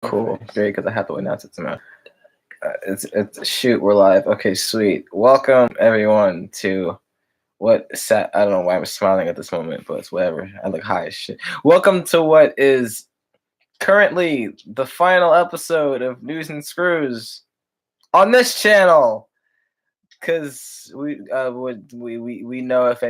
Cool, great, because I have to announce it somehow. It's shoot, we're live. Okay, sweet. Welcome everyone to I don't know why I'm smiling at this moment, but it's whatever. I look high as shit. Welcome to what is currently the final episode of News and Screws on this channel. Because we know if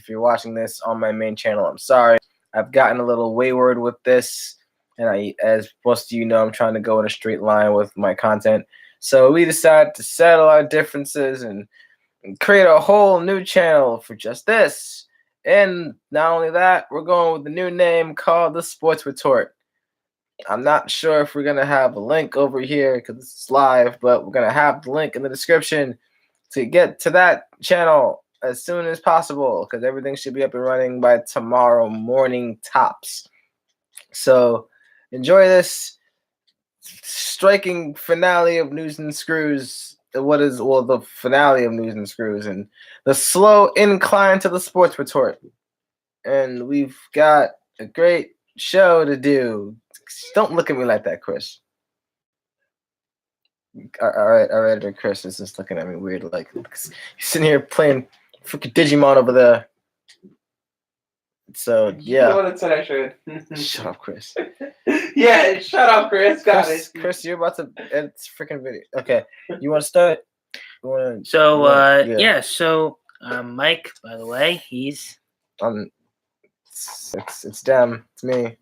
you're watching this on my main channel, I'm sorry. I've gotten a little wayward with this. And as most of you know, I'm trying to go in a straight line with my content. So we decided to settle our differences and create a whole new channel for just this. And not only that, we're going with the new name called The Sports Retort. I'm not sure if we're going to have a link over here because it's live, but we're going to have the link in the description to get to that channel as soon as possible because everything should be up and running by tomorrow morning tops. So enjoy this striking finale of News and Screws. The finale of News and Screws and the slow incline to the Sports Retort. And we've got a great show to do. Don't look at me like that, Chris. Our editor Chris is just looking at me weird, like he's sitting here playing freaking Digimon over there. So yeah. You know what said I should. Shut up, Chris. Yeah, shut up, Chris. Got it. Chris, you're about to edit this freaking video. Okay, you want to start? So Mike, by the way, he's it's them. It's me.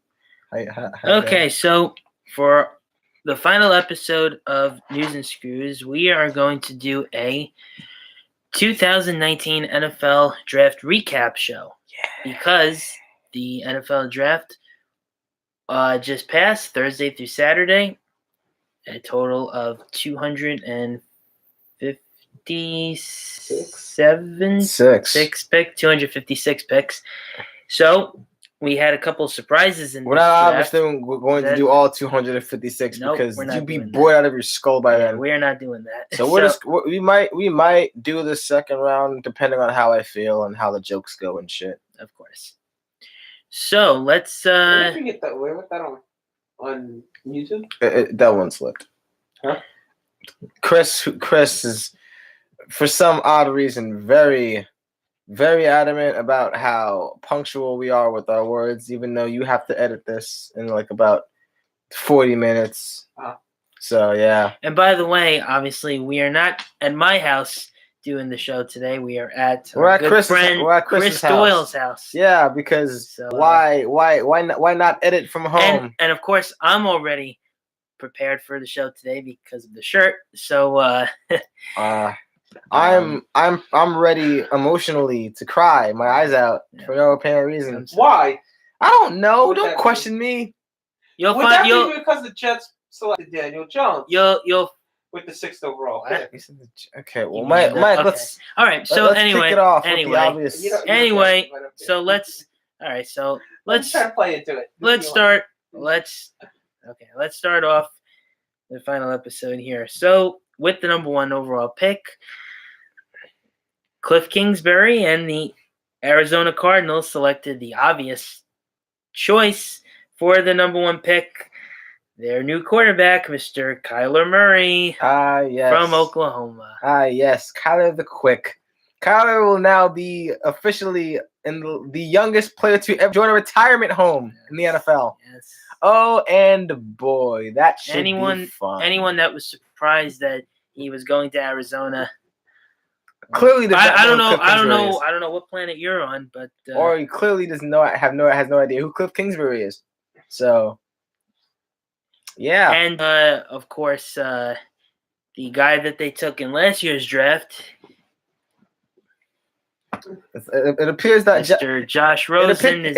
Okay, so for the final episode of News and Screws, we are going to do a 2019 NFL Draft recap show. Yeah. Because the NFL Draft just passed Thursday through Saturday. A total of 256 picks. So we had a couple of surprises in We're this not draft. obviously going to do all 256 because you'd be bored out of your skull by then. We're not doing that. So we might do the second round depending on how I feel and how the jokes go and shit. Of course. So let's. Where did you get that? Where was that on YouTube? That one slipped. Huh? Chris is, for some odd reason, very, very adamant about how punctual we are with our words, even though you have to edit this in like about 40 minutes. So yeah. And by the way, obviously, we are not at my house doing the show today. We are at Chris Doyle's house. Yeah, because why not edit from home? And of course, I'm already prepared for the show today because of the shirt. So I'm ready emotionally to cry my eyes out for no apparent reason. Why? I don't know. Don't question me. Would that be because the Jets selected Daniel Jones? You'll with the 6th overall. Okay, well, Mike, let's. All right. So anyway, so let's. All right. So let's try to play into it. Let's start off the final episode here. So with the number 1 overall pick, Cliff Kingsbury and the Arizona Cardinals selected the obvious choice for the number 1 pick. Their new quarterback, Mr. Kyler Murray, yes. From Oklahoma. Yes, Kyler the Quick. Kyler will now be officially the youngest player to ever join a retirement home in the NFL. Yes. Oh, and boy, that should be fun. Anyone that was surprised that he was going to Arizona. Clearly, I don't know what planet you're on, but or he clearly has no idea who Cliff Kingsbury is. So. Yeah. And, of course, the guy that they took in last year's draft. It appears that Mr. Josh Rosen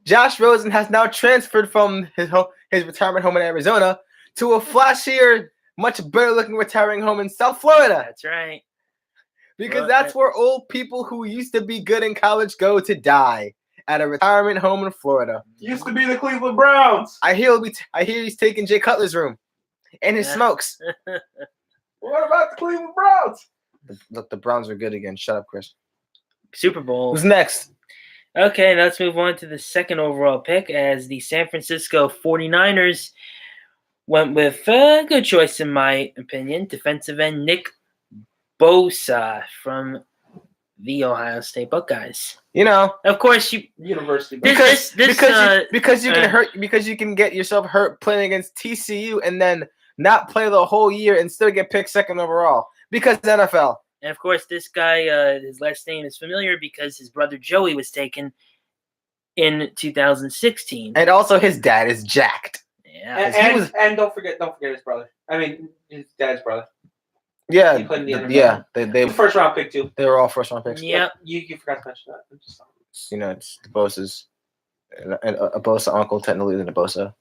Josh Rosen has now transferred from his retirement home in Arizona to a flashier, much better-looking retiring home in South Florida. That's right. Because that's where old people who used to be good in college go to die. At a retirement home in Florida. Used to be the Cleveland Browns. I hear he's taking Jay Cutler's room and his smokes. What about the Cleveland Browns? Look, the Browns are good again. Shut up, Chris. Super Bowl. Who's next? Okay, now let's move on to the 2nd overall pick as the San Francisco 49ers went with a good choice in my opinion, defensive end Nick Bosa from the Ohio State Buckeyes. You know, Of course, University. This- because you can hurt because you can get yourself hurt playing against TCU and then not play the whole year and still get picked second overall because NFL. and of course, this guy, his last name is familiar because his brother Joey was taken in 2016. And also his dad is jacked. Yeah, And don't forget his brother. I mean, his dad's brother. Yeah, He played in the NFL. yeah, they First round pick too. were all first round picks. yeah. You forgot to mention that. You know, it's the Bosa's and a Bosa uncle technically than a Bosa.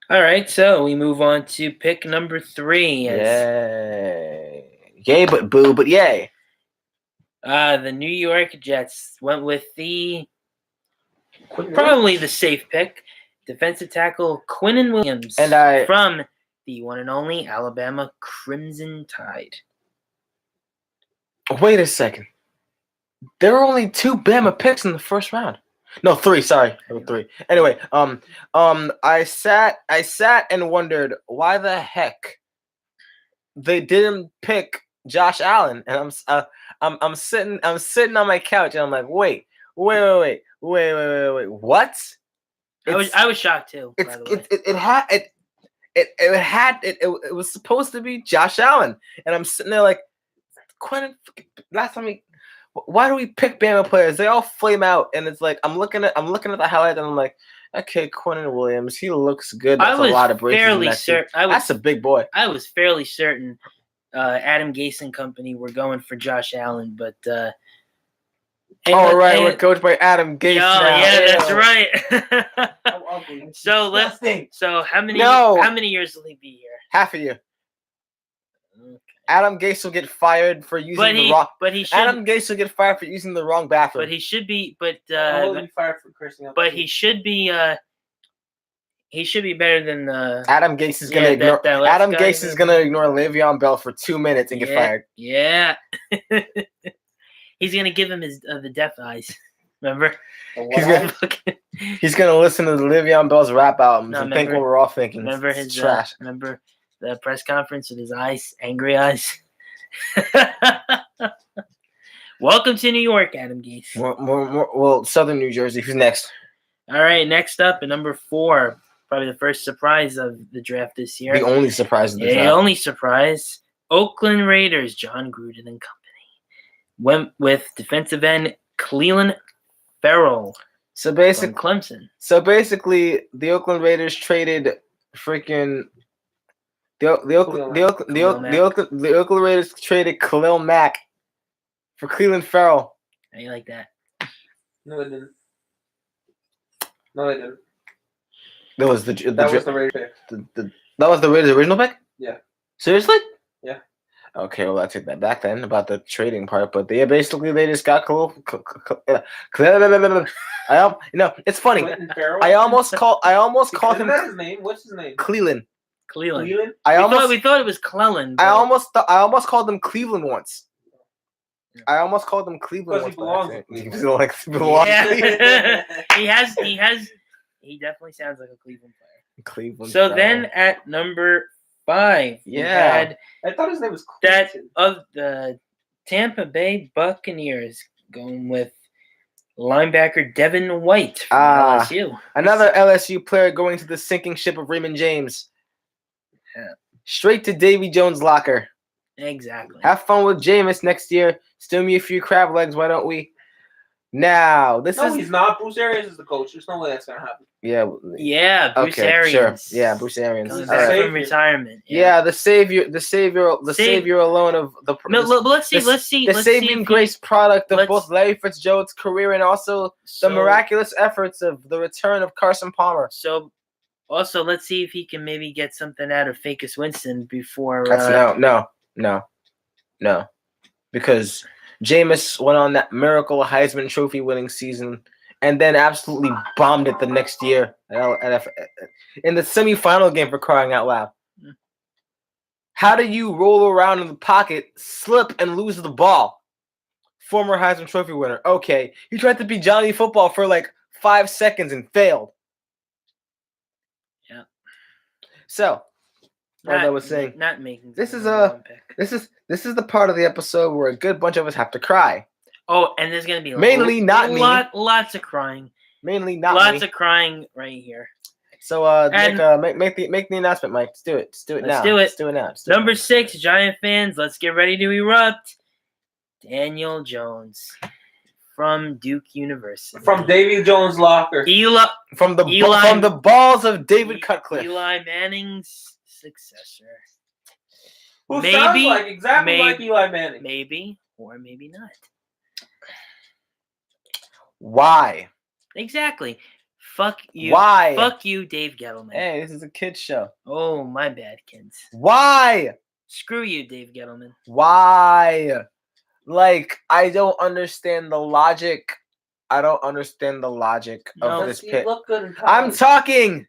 All right, so we move on to pick number 3. Yay, but boo, but yay. The New York Jets went with probably the safe pick, defensive tackle Quinnen Williams from the one and only Alabama Crimson Tide. Wait a second. There were only 2 Bama picks in the first round. No, 3. Sorry, there were 3. Anyway, I sat and wondered why the heck they didn't pick Josh Allen, and I'm sitting on my couch and I'm like, wait, what? I was shocked too. By the way. It was supposed to be Josh Allen, and I'm sitting there like, Quentin. Last time why do we pick Bama players? They all flame out, and it's like I'm looking at the highlight, and I'm like, okay, Quinnen Williams, he looks good. That's a lot of braces. That's a big boy. I was fairly certain Adam Gase and company were going for Josh Allen, but we're coached by Adam Gase now. Yeah, that's right. So how many years will he be here? Half a year. Okay. Adam Gase will get fired for using the wrong. Adam Gase will get fired for using the wrong bathroom. But he should be. But be fired for cursing. But he should be. He should be better than Adam Gase is gonna ignore. Adam Gase is gonna ignore Le'Veon Bell for 2 minutes and get fired. Yeah. He's gonna give him the death eyes. Remember? He's gonna listen to the Le'Veon Bell's rap albums and think what we're all thinking. Remember his trash. Remember the press conference with his eyes, angry eyes. Welcome to New York, Adam Gase. Well, Southern New Jersey. Who's next? All right, next up at number 4, probably the first surprise of the draft this year. The only surprise of the draft. The only surprise. Oakland Raiders, John Gruden and company, went with defensive end Clelin Ferrell. So basically, from Clemson. So basically, the Oakland Raiders traded freaking. The Oakland Raiders traded Khalil Mack for Clelin Ferrell. How you like that? No, they didn't. No, they didn't. That was the Raiders pick. That was the Raiders' original pick? Yeah. Seriously? Yeah. Okay, well, I take that back then about the trading part, but basically they just got Khalil. It's funny. I almost called him. His name? What's his name? Cleland. Cleveland. We thought it was Clellan. I almost called him Cleveland once. I almost called him Cleveland once. He belongs. Yeah. He definitely sounds like a Cleveland player. Cleveland. So then at number 5, yeah, I thought his name was that of the Tampa Bay Buccaneers, going with linebacker Devin White from LSU. Another LSU player going to the sinking ship of Raymond James. Yeah. Straight to Davy Jones' locker. Exactly. Have fun with Jameis next year. Steal me a few crab legs, why don't we? Now, he's not. Bruce Arians is the coach. There's no way that's going to happen. Yeah. Bruce Arians. Sure. Yeah, Bruce Arians. Comes back from retirement. Yeah, the savior alone of let's see. The saving grace product of both Larry Fitzgerald's career and also the miraculous efforts of the return of Carson Palmer. So, also, let's see if he can maybe get something out of Fakis Winston before. No, because Jameis went on that miracle Heisman Trophy winning season and then absolutely bombed it the next year in the semifinal game, for crying out loud. How do you roll around in the pocket, slip, and lose the ball? Former Heisman Trophy winner. Okay, he tried to be Johnny Football for like 5 seconds and failed. Yeah. So, as I was saying, not making this is the number one pick. this is the part of the episode where a good bunch of us have to cry. Oh, and there's gonna be Mainly not me. Lots of crying. Mainly not Lots me. of crying right here. So make the announcement, Mike. Let's do it. Let's do it now. Let's do it now. Number 6, Giant fans, let's get ready to erupt. Daniel Jones from Duke University. From Davy Jones' locker. From the balls of David Cutcliffe. Eli Manning's successor. Who sounds like exactly like Eli Manning. Maybe or maybe not. Why? Exactly. Fuck you. Why? Fuck you, Dave Gettleman. Hey, this is a kid's show. Oh, my bad, kids. Why? Screw you, Dave Gettleman. Why? Like, I don't understand the logic. I don't understand the logic of this pick. I'm talking.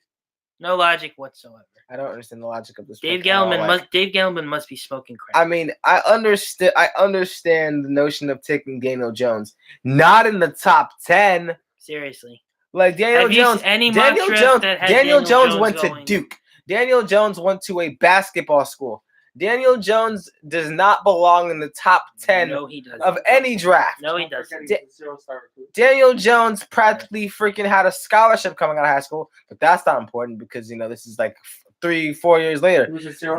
No logic whatsoever. I don't understand the logic of this. Dave Gettleman must be smoking crack. I mean, I understand the notion of taking Daniel Jones, not in the top 10. Seriously. Like Daniel Jones went to Duke. Daniel Jones went to a basketball school. Daniel Jones does not belong in the top 10 of any draft. No, he doesn't. Daniel Jones practically freaking had a scholarship coming out of high school, but that's not important because, this is like 3-4 years later.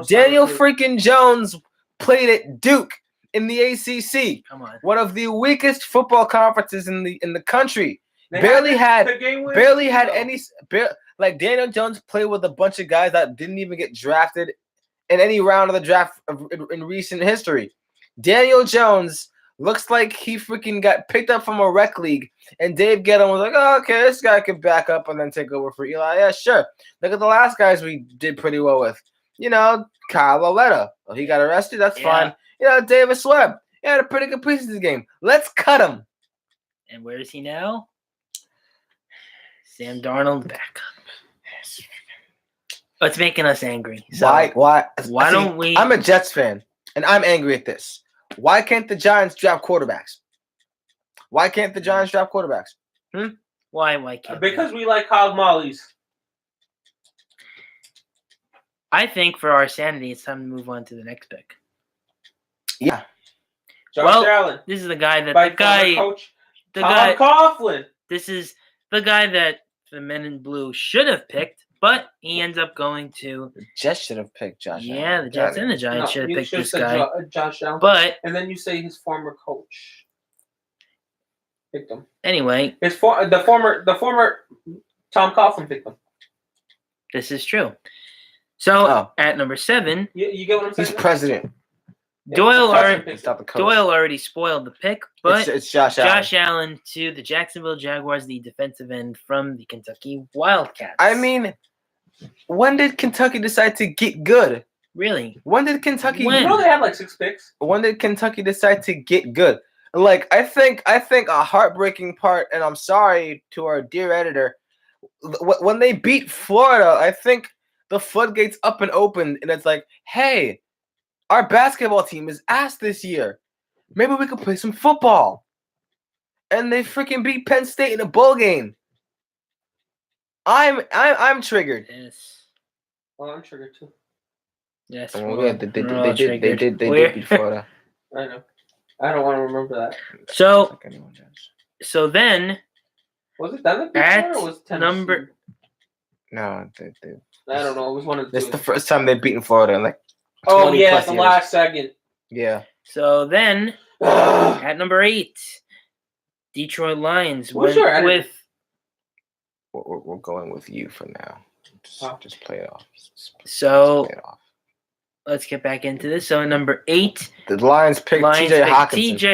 Daniel freaking Jones played at Duke in the ACC. Come on. One of the weakest football conferences in the country. Barely had any. Like Daniel Jones played with a bunch of guys that didn't even get drafted in any round of the draft in recent history. Daniel Jones looks like he freaking got picked up from a rec league, and Dave Gettleman was like, "Oh, okay, this guy could back up and then take over for Eli." Yeah, sure. Look at the last guys we did pretty well with. Kyle Lauletta. Well, he got arrested. That's fine. Davis Webb. He had a pretty good piece of the game. Let's cut him. And where is he now? Sam Darnold backup. It's making us angry. So why don't we? I'm a Jets fan, and I'm angry at this. Why can't the Giants draft quarterbacks? Why can't the Giants draft quarterbacks? Why can't? Because we like hog mollies. I think for our sanity, it's time to move on to the next pick. Yeah. Josh Allen. This is the guy that Coach Tom Coughlin. This is the guy that the Men in Blue should have picked, but he ends up going to. The Jets should have picked Josh Allen. Yeah, the Jets and the Giants should have picked this guy. Josh Allen. And then you say his former coach picked him. Anyway, the former Tom Coughlin picked him. This is true. So at number 7, you get what I'm saying? He's president. Doyle already spoiled the pick, but it's Josh Allen. Josh Allen to the Jacksonville Jaguars, the defensive end from the Kentucky Wildcats. I mean, when did Kentucky decide to get good? Really? When did Kentucky? They had like 6 picks. When did Kentucky decide to get good? Like I think a heartbreaking part, and I'm sorry to our dear editor, when they beat Florida, I think the floodgates up and opened, and it's like, hey. Our basketball team is ass this year. Maybe we could play some football. And they freaking beat Penn State in a bowl game. I'm triggered. Yes. Well, I'm triggered too. Yes. They did beat Florida. I know. I don't want to remember that. So then. Was it that at or was it Tennessee? Number? No, I don't know. It was one of the. This is the first time they've beaten Florida in like. Oh yeah, at the last second. Yeah. So then, at number 8, Detroit Lions went with. We're going with you for now. Just play it off. Let's get back into this. So number 8, the Lions picked T.J.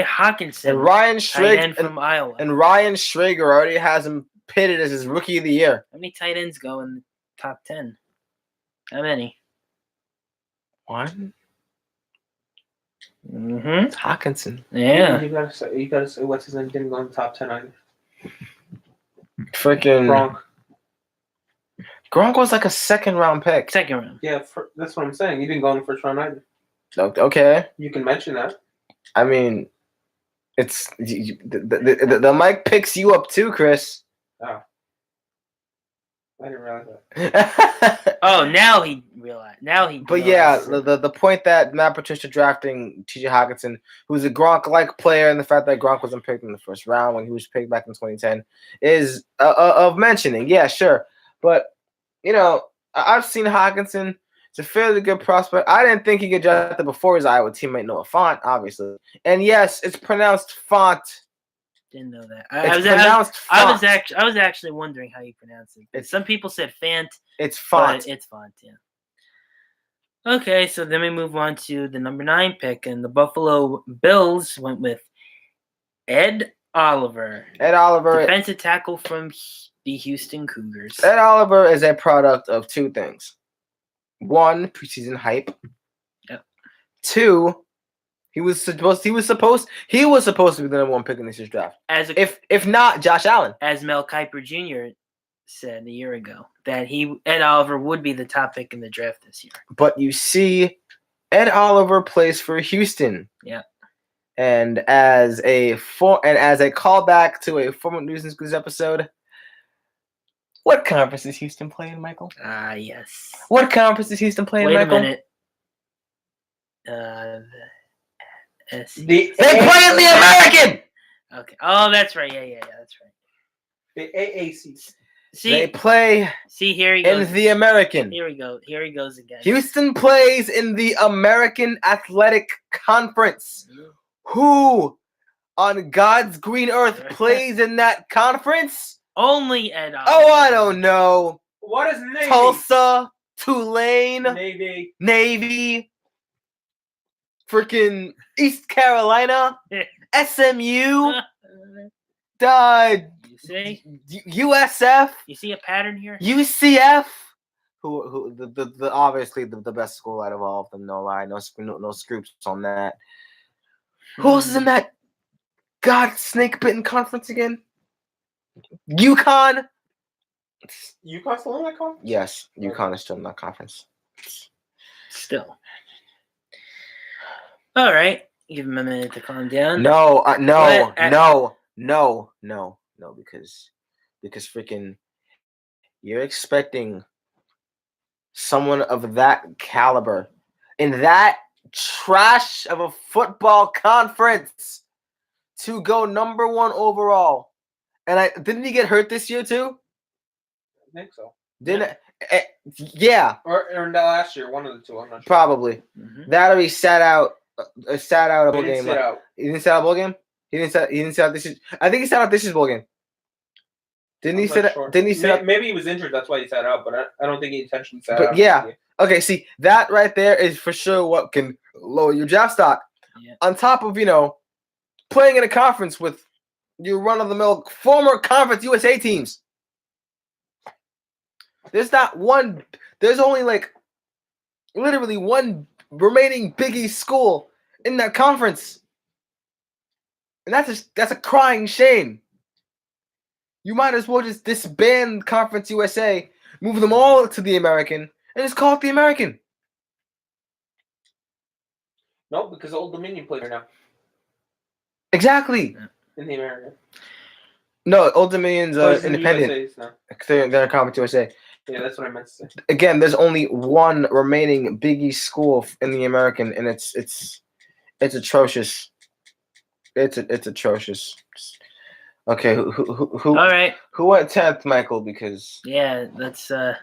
Hockenson. And Ryan Schrager from Iowa. And Ryan Schrager already has him pitted as his rookie of the year. How many tight ends go in the top 10? How many? 1. Hockenson. Yeah. You gotta say what's his name didn't go in the top 10 either. Freaking Gronk was like a second-round pick. Second round. Yeah, that's what I'm saying. He didn't go in the first round either. Okay. You can mention that. I mean, it's the mic picks you up too, Chris. Oh. I didn't realize that. Oh, now he realized. Now he. But yeah, realizes. the point that Matt Patricia drafting T.J. Hawkinson, who's a Gronk-like player, and the fact that Gronk wasn't picked in the first round when he was picked back in 2010 is of mentioning. Yeah, sure. But, I've seen Hawkinson. It's a fairly good prospect. I didn't think he could draft it before his Iowa teammate Noah Fant, obviously. And yes, it's pronounced Font. Didn't know that. I was actually wondering how you pronounce it. Some people said Fant. It's Font. But it's Font, yeah. Okay, so then we move on to the number 9 pick, and the Buffalo Bills went with Ed Oliver. Defensive tackle from the Houston Cougars. Ed Oliver is a product of two things. 1, preseason hype. Yep. 2, he was supposed to be the number 1 pick in this year's draft. If not Josh Allen. As Mel Kiper Jr. said a year ago, that Ed Oliver would be the top pick in the draft this year. But you see, Ed Oliver plays for Houston. Yeah. And as a callback to a former News and Schools episode, what conference does Houston play in, Michael? Yes. What conference does Houston play in, Michael? Wait a minute. They play in the American! Okay. Oh, that's right. Yeah, that's right. The AAC. They play here he goes. in the American. Here he goes again. Houston plays in the American Athletic Conference. Who on God's green earth plays in that conference? Only Ed Oliver. Oh, I don't know. What is Navy? Tulsa, Tulane, Navy. Freaking East Carolina, SMU, You see? USF. You see a pattern here? UCF. Who the obviously the best school out of all of them, no lie, no scoops on that. Who else is in that snake bitten conference again? UConn. UConn's still in that conference? Yes, UConn is still in that conference. Still. All right. Give him a minute to calm down. No, because freaking you're expecting someone of that caliber in that trash of a football conference to go number 1 overall. And didn't he get hurt this year too? I think so. Yeah. Or last year, one of the two. I'm not sure. Probably. Mm-hmm. That or he sat out a bowl game. He didn't sit out a bowl game? He didn't sit out this year. I think he sat out this year's bowl game. Didn't he sit out? Maybe he was injured, that's why he sat out, but I don't think he intentionally sat out. But yeah. Okay, see, that right there is for sure what can lower your draft stock. Yeah. On top of, playing in a conference with your run-of-the-mill former Conference USA teams. There's only literally one remaining Big East school in that conference. And that's a crying shame. You might as well just disband Conference USA, move them all to the American, and just call it the American. No, because Old Dominion played there now. Exactly. In the American. No, Old Dominion's independent. They're a Conference USA. Yeah, that's what I meant to say. Again, there's only one remaining Big East school in the American, and it's atrocious. It's atrocious. Okay, who? All right. Who went 10th, Michael? Because let's calm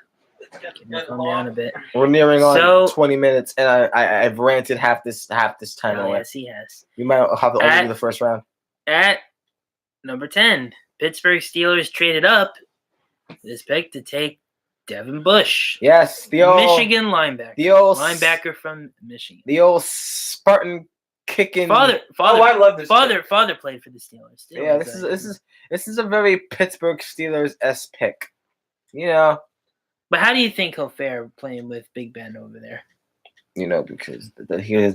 down a bit. We're nearing on 20 minutes, and I've ranted half this time away. Yes, he has. You might have to overdo the first round. At number 10, Pittsburgh Steelers traded up this pick to take Devin Bush. Yes, the old Michigan linebacker. The old linebacker from Michigan. The old Spartan kicking. Father. I love this. Father played for the Steelers. Yeah, this is a very Pittsburgh Steelers-esque pick. But how do you think he'll fare playing with Big Ben over there? Because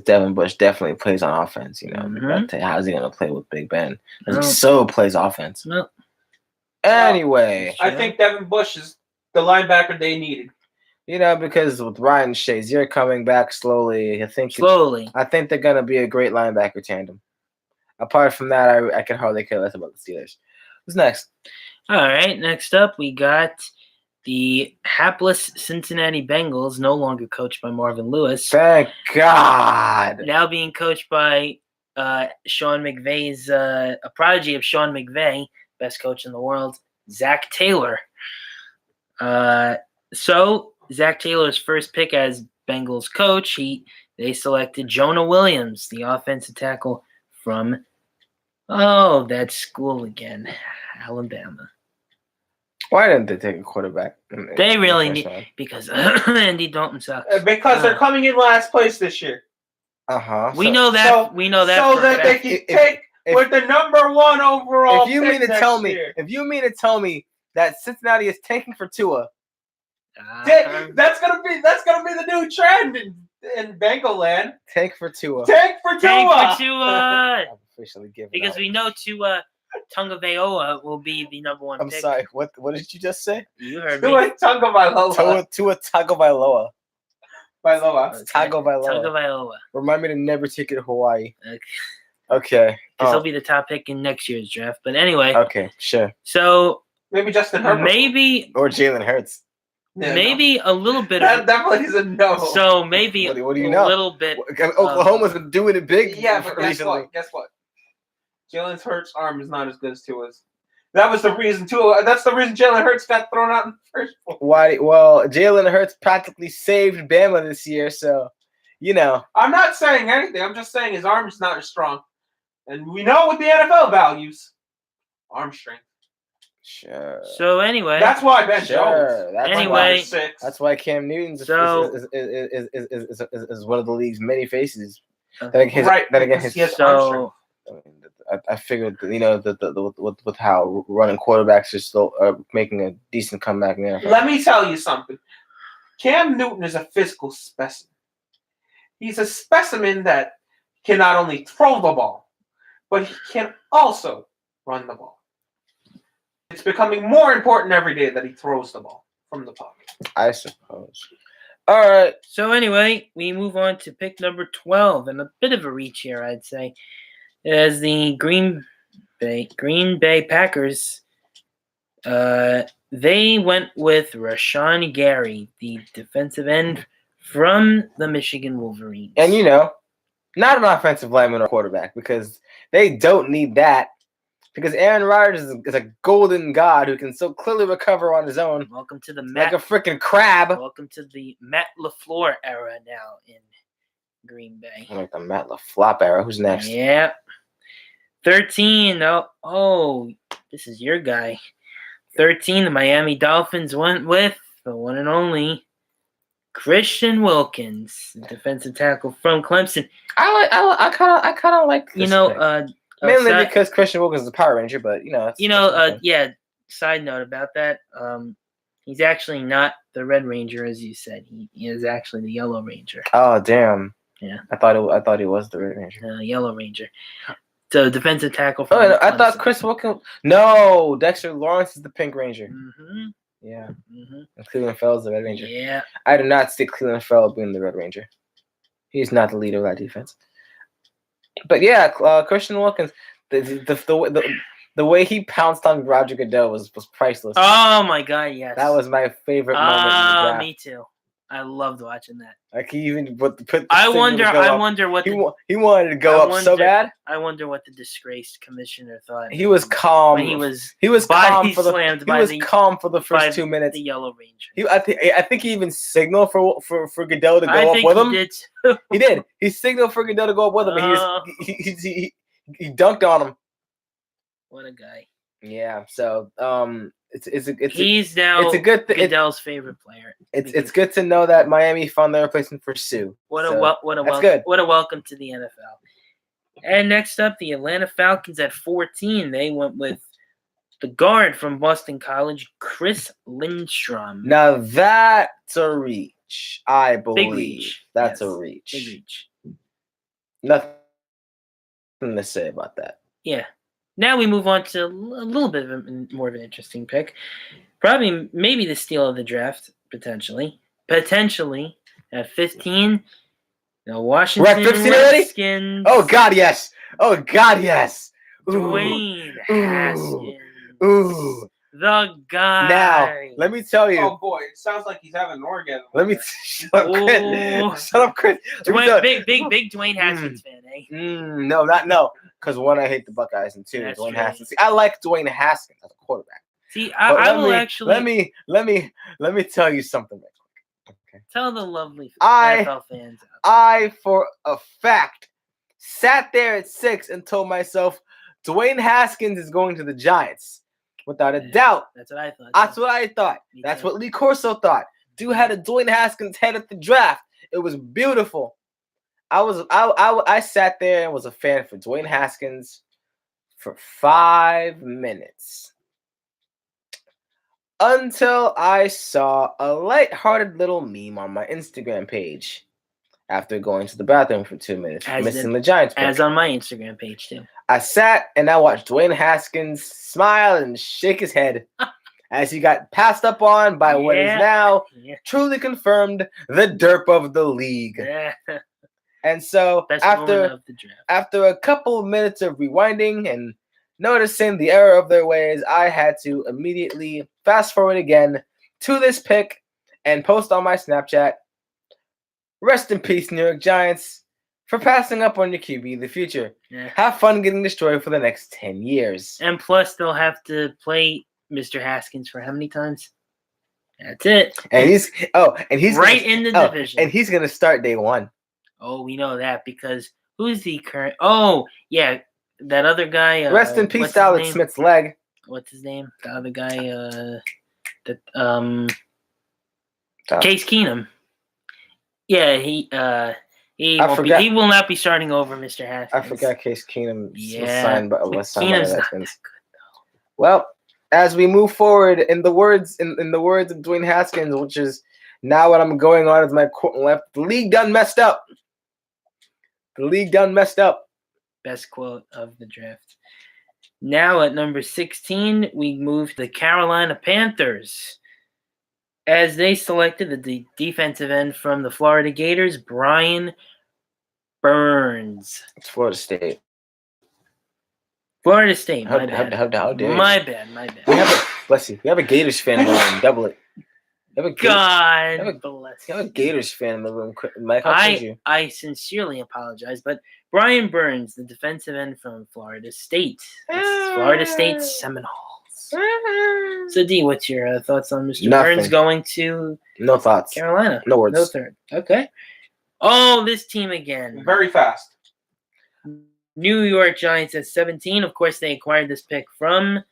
Devin Bush definitely plays on offense. Mm-hmm. How's he gonna play with Big Ben? He so plays offense. No. Anyway, I think Devin Bush is the linebacker they needed. Because with Ryan Shazier coming back slowly, I think they're gonna be a great linebacker tandem. Apart from that, I can hardly care less about the Steelers. Who's next? All right, next up we got The hapless Cincinnati Bengals, no longer coached by Marvin Lewis, Thank God. now being coached by Sean McVay's a prodigy of Sean McVay, best coach in the world, Zach Taylor. So Zach Taylor's first pick as Bengals coach, they selected Jonah Williams, the offensive tackle from that school again, Alabama. Why didn't they take a quarterback? They really need, because Andy Dalton sucks. Because they're coming in last place this year. We know that. So that they can take with the number 1 overall. If you mean to tell me that Cincinnati is tanking for Tua, that's gonna be the new trend in Bengal land. Tank for Tua. Tank for Tua. I'm officially giving because out. we know Tua Tagovailoa will be the number 1 I'm pick. sorry. What did you just say? You heard me. Tua Tagovailoa. Tua Tagovailoa. Tagovailoa. Remind me to never take it to Hawaii. Okay. Because he'll be the top pick in next year's draft. But anyway. Okay, sure. So maybe Justin Herbert. Maybe or Jalen Hurts. Yeah, maybe a little bit. That definitely is a no. So maybe what do you know? A little bit. Oklahoma's been doing it big. Yeah, but guess what? Jalen Hurts' arm is not as good as Tua's. That was the reason That's the reason Jalen Hurts got thrown out in the first place. Why? Well, Jalen Hurts practically saved Bama this year, so I'm not saying anything. I'm just saying his arm is not as strong, and we know what the NFL values: arm strength. Sure. So anyway, that's why Ben Jones. That's why Cam Newton's is one of the league's many faces. I figured, with how running quarterbacks are still making a decent comeback in the NFL. Let me tell you something. Cam Newton is a physical specimen. He's a specimen that can not only throw the ball, but he can also run the ball. It's becoming more important every day that he throws the ball from the pocket. I suppose. All right. So anyway, we move on to pick number 12, and a bit of a reach here, I'd say. As the Green Bay Packers, they went with Rashawn Gary, the defensive end from the Michigan Wolverines. And not an offensive lineman or quarterback, because they don't need that. Because Aaron Rodgers is a golden god who can so clearly recover on his own. Welcome to the like a freaking crab. Welcome to the Matt LaFleur era now in Green Bay. Like the Matt LaFleur era. Who's next? Yeah. 13. Oh, this is your guy. 13, the Miami Dolphins went with the one and only Christian Wilkins, defensive tackle from Clemson. I kind of like this pick. Mainly because Christian Wilkins is a Power Ranger, but yeah. Side note about that, he's actually not the Red Ranger, as you said. He is actually the Yellow Ranger. Oh damn! Yeah, I thought he was the Red Ranger. Yellow Ranger. So defensive tackle. From I thought Chris Wilkins. No, Dexter Lawrence is the Pink Ranger. Mm-hmm. Yeah. Mm-hmm. And Cleveland Fell is the Red Ranger. Yeah. I do not see Cleveland Fell being the Red Ranger. He's not the leader of that defense. But yeah, Christian Wilkins, the way he pounced on Roger Goodell was priceless. Oh my God, yes. That was my favorite moment in the draft. Me too. I loved watching that. Like he even put the I wonder what he wanted to go up so bad. I wonder what the disgraced commissioner thought. He was calm. He was calm for the first 2 minutes. The Yellow Ranger. I think he even signaled for Goodell to go up with him. He did too. He did. He signaled for Goodell to go up with him. And he dunked on him. What a guy. Yeah. So he's now Goodell's favorite player. It's good to know that Miami found their replacement for Sue. What a welcome to the NFL. And next up, the Atlanta Falcons at 14. They went with the guard from Boston College, Chris Lindstrom. Now that's a reach, I believe. Big reach. That's a reach. Big reach. Nothing to say about that. Yeah. Now we move on to a little bit of more of an interesting pick. Maybe the steal of the draft, potentially. Potentially, at 15, the Washington Redskins. Oh, God, yes. Dwayne Haskins. Ooh. The guy. Now, let me tell you. Oh boy, it sounds like he's having an orgasm. Let me shut up, Chris. Ooh. Shut up, Chris. Big Dwayne Haskins fan, eh? No. Because one, I hate the Buckeyes, and two, That's Dwayne true. Haskins. See, I like Dwayne Haskins as a quarterback. See, But I will actually let me tell you something real quick. Okay. tell the lovely I- NFL fans. I, for a fact, sat there at 6 and told myself, Dwayne Haskins is going to the Giants. Without a doubt. That's what I thought. That's what I thought. Me That's too. what Lee Corso thought. Dude had a Dwayne Haskins head at the draft. It was beautiful. I sat there and was a fan for Dwayne Haskins for 5 minutes. Until I saw a lighthearted little meme on my Instagram page after going to the bathroom for 2 minutes, missing the Giants pick. As on my Instagram page, too. I sat and I watched Dwayne Haskins smile and shake his head as he got passed up on by what is now truly confirmed the derp of the league. Yeah. And so Best moment of the draft. after a couple of minutes of rewinding and noticing the error of their ways, I had to immediately fast forward again to this pick and post on my Snapchat, rest in peace, New York Giants, for passing up on your QB in the future. Yeah. Have fun getting destroyed for the next 10 years. And plus, they'll have to play Mr. Haskins for how many times? That's it. And he's right in the division. And he's gonna start day 1. Oh, we know that because who's the current? Oh, yeah, that other guy. Rest in peace, Alex Smith's leg. What's his name? The other guy. Case Keenum. Yeah, he will not be starting over Mr. Haskins. I forgot Case Keenum was signed by Keenum's the not Redskins. that good. Well, as we move forward, in the words of Dwayne Haskins, which is now what I'm going on as my quote left, the league done messed up. The league done messed up. Best quote of the draft. Now at number 16, we move to the Carolina Panthers, as they selected the defensive end from the Florida Gators, Brian Burns. It's Florida State. Florida State. How My bad. dare you? My bad. Bless you. We have a Gators fan in the room. Double it. God bless. You have a Gators fan in the room. Mike, I sincerely apologize, but Brian Burns, the defensive end from Florida State. Florida State Seminoles. So, D, what's your thoughts on Mr. Burns going to No thoughts. Carolina? No words. No third. Okay. Oh, this team again. Very fast. New York Giants at 17. Of course, they acquired this pick from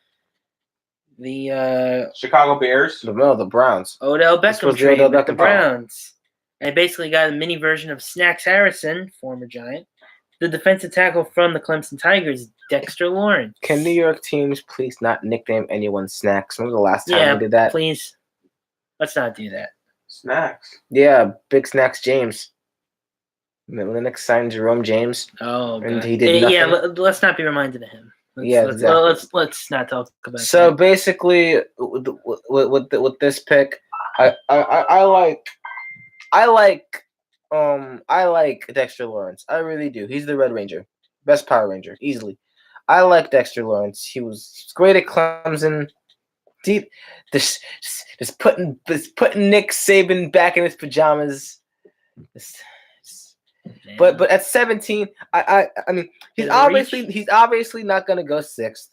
the Chicago Bears. The Browns. Odell Beckham trade Odell with the Beckham Browns. And basically got a mini version of Snacks Harrison, former Giant. The defensive tackle from the Clemson Tigers, Dexter Lawrence. Can New York teams please not nickname anyone Snacks? When was the last time we did that? Please. Let's not do that. Snacks. Yeah, Big Snacks James. Linux signed Jerome James. Oh, and God. he did nothing. Yeah, let's not be reminded of him. Let's not talk about So that. basically, with this pick, I like Dexter Lawrence. I really do. He's the Red Ranger, best Power Ranger, easily. I like Dexter Lawrence. He was great at Clemson. Deep, just putting Nick Saban back in his pajamas. But at 17, I mean he's obviously not gonna go 6th.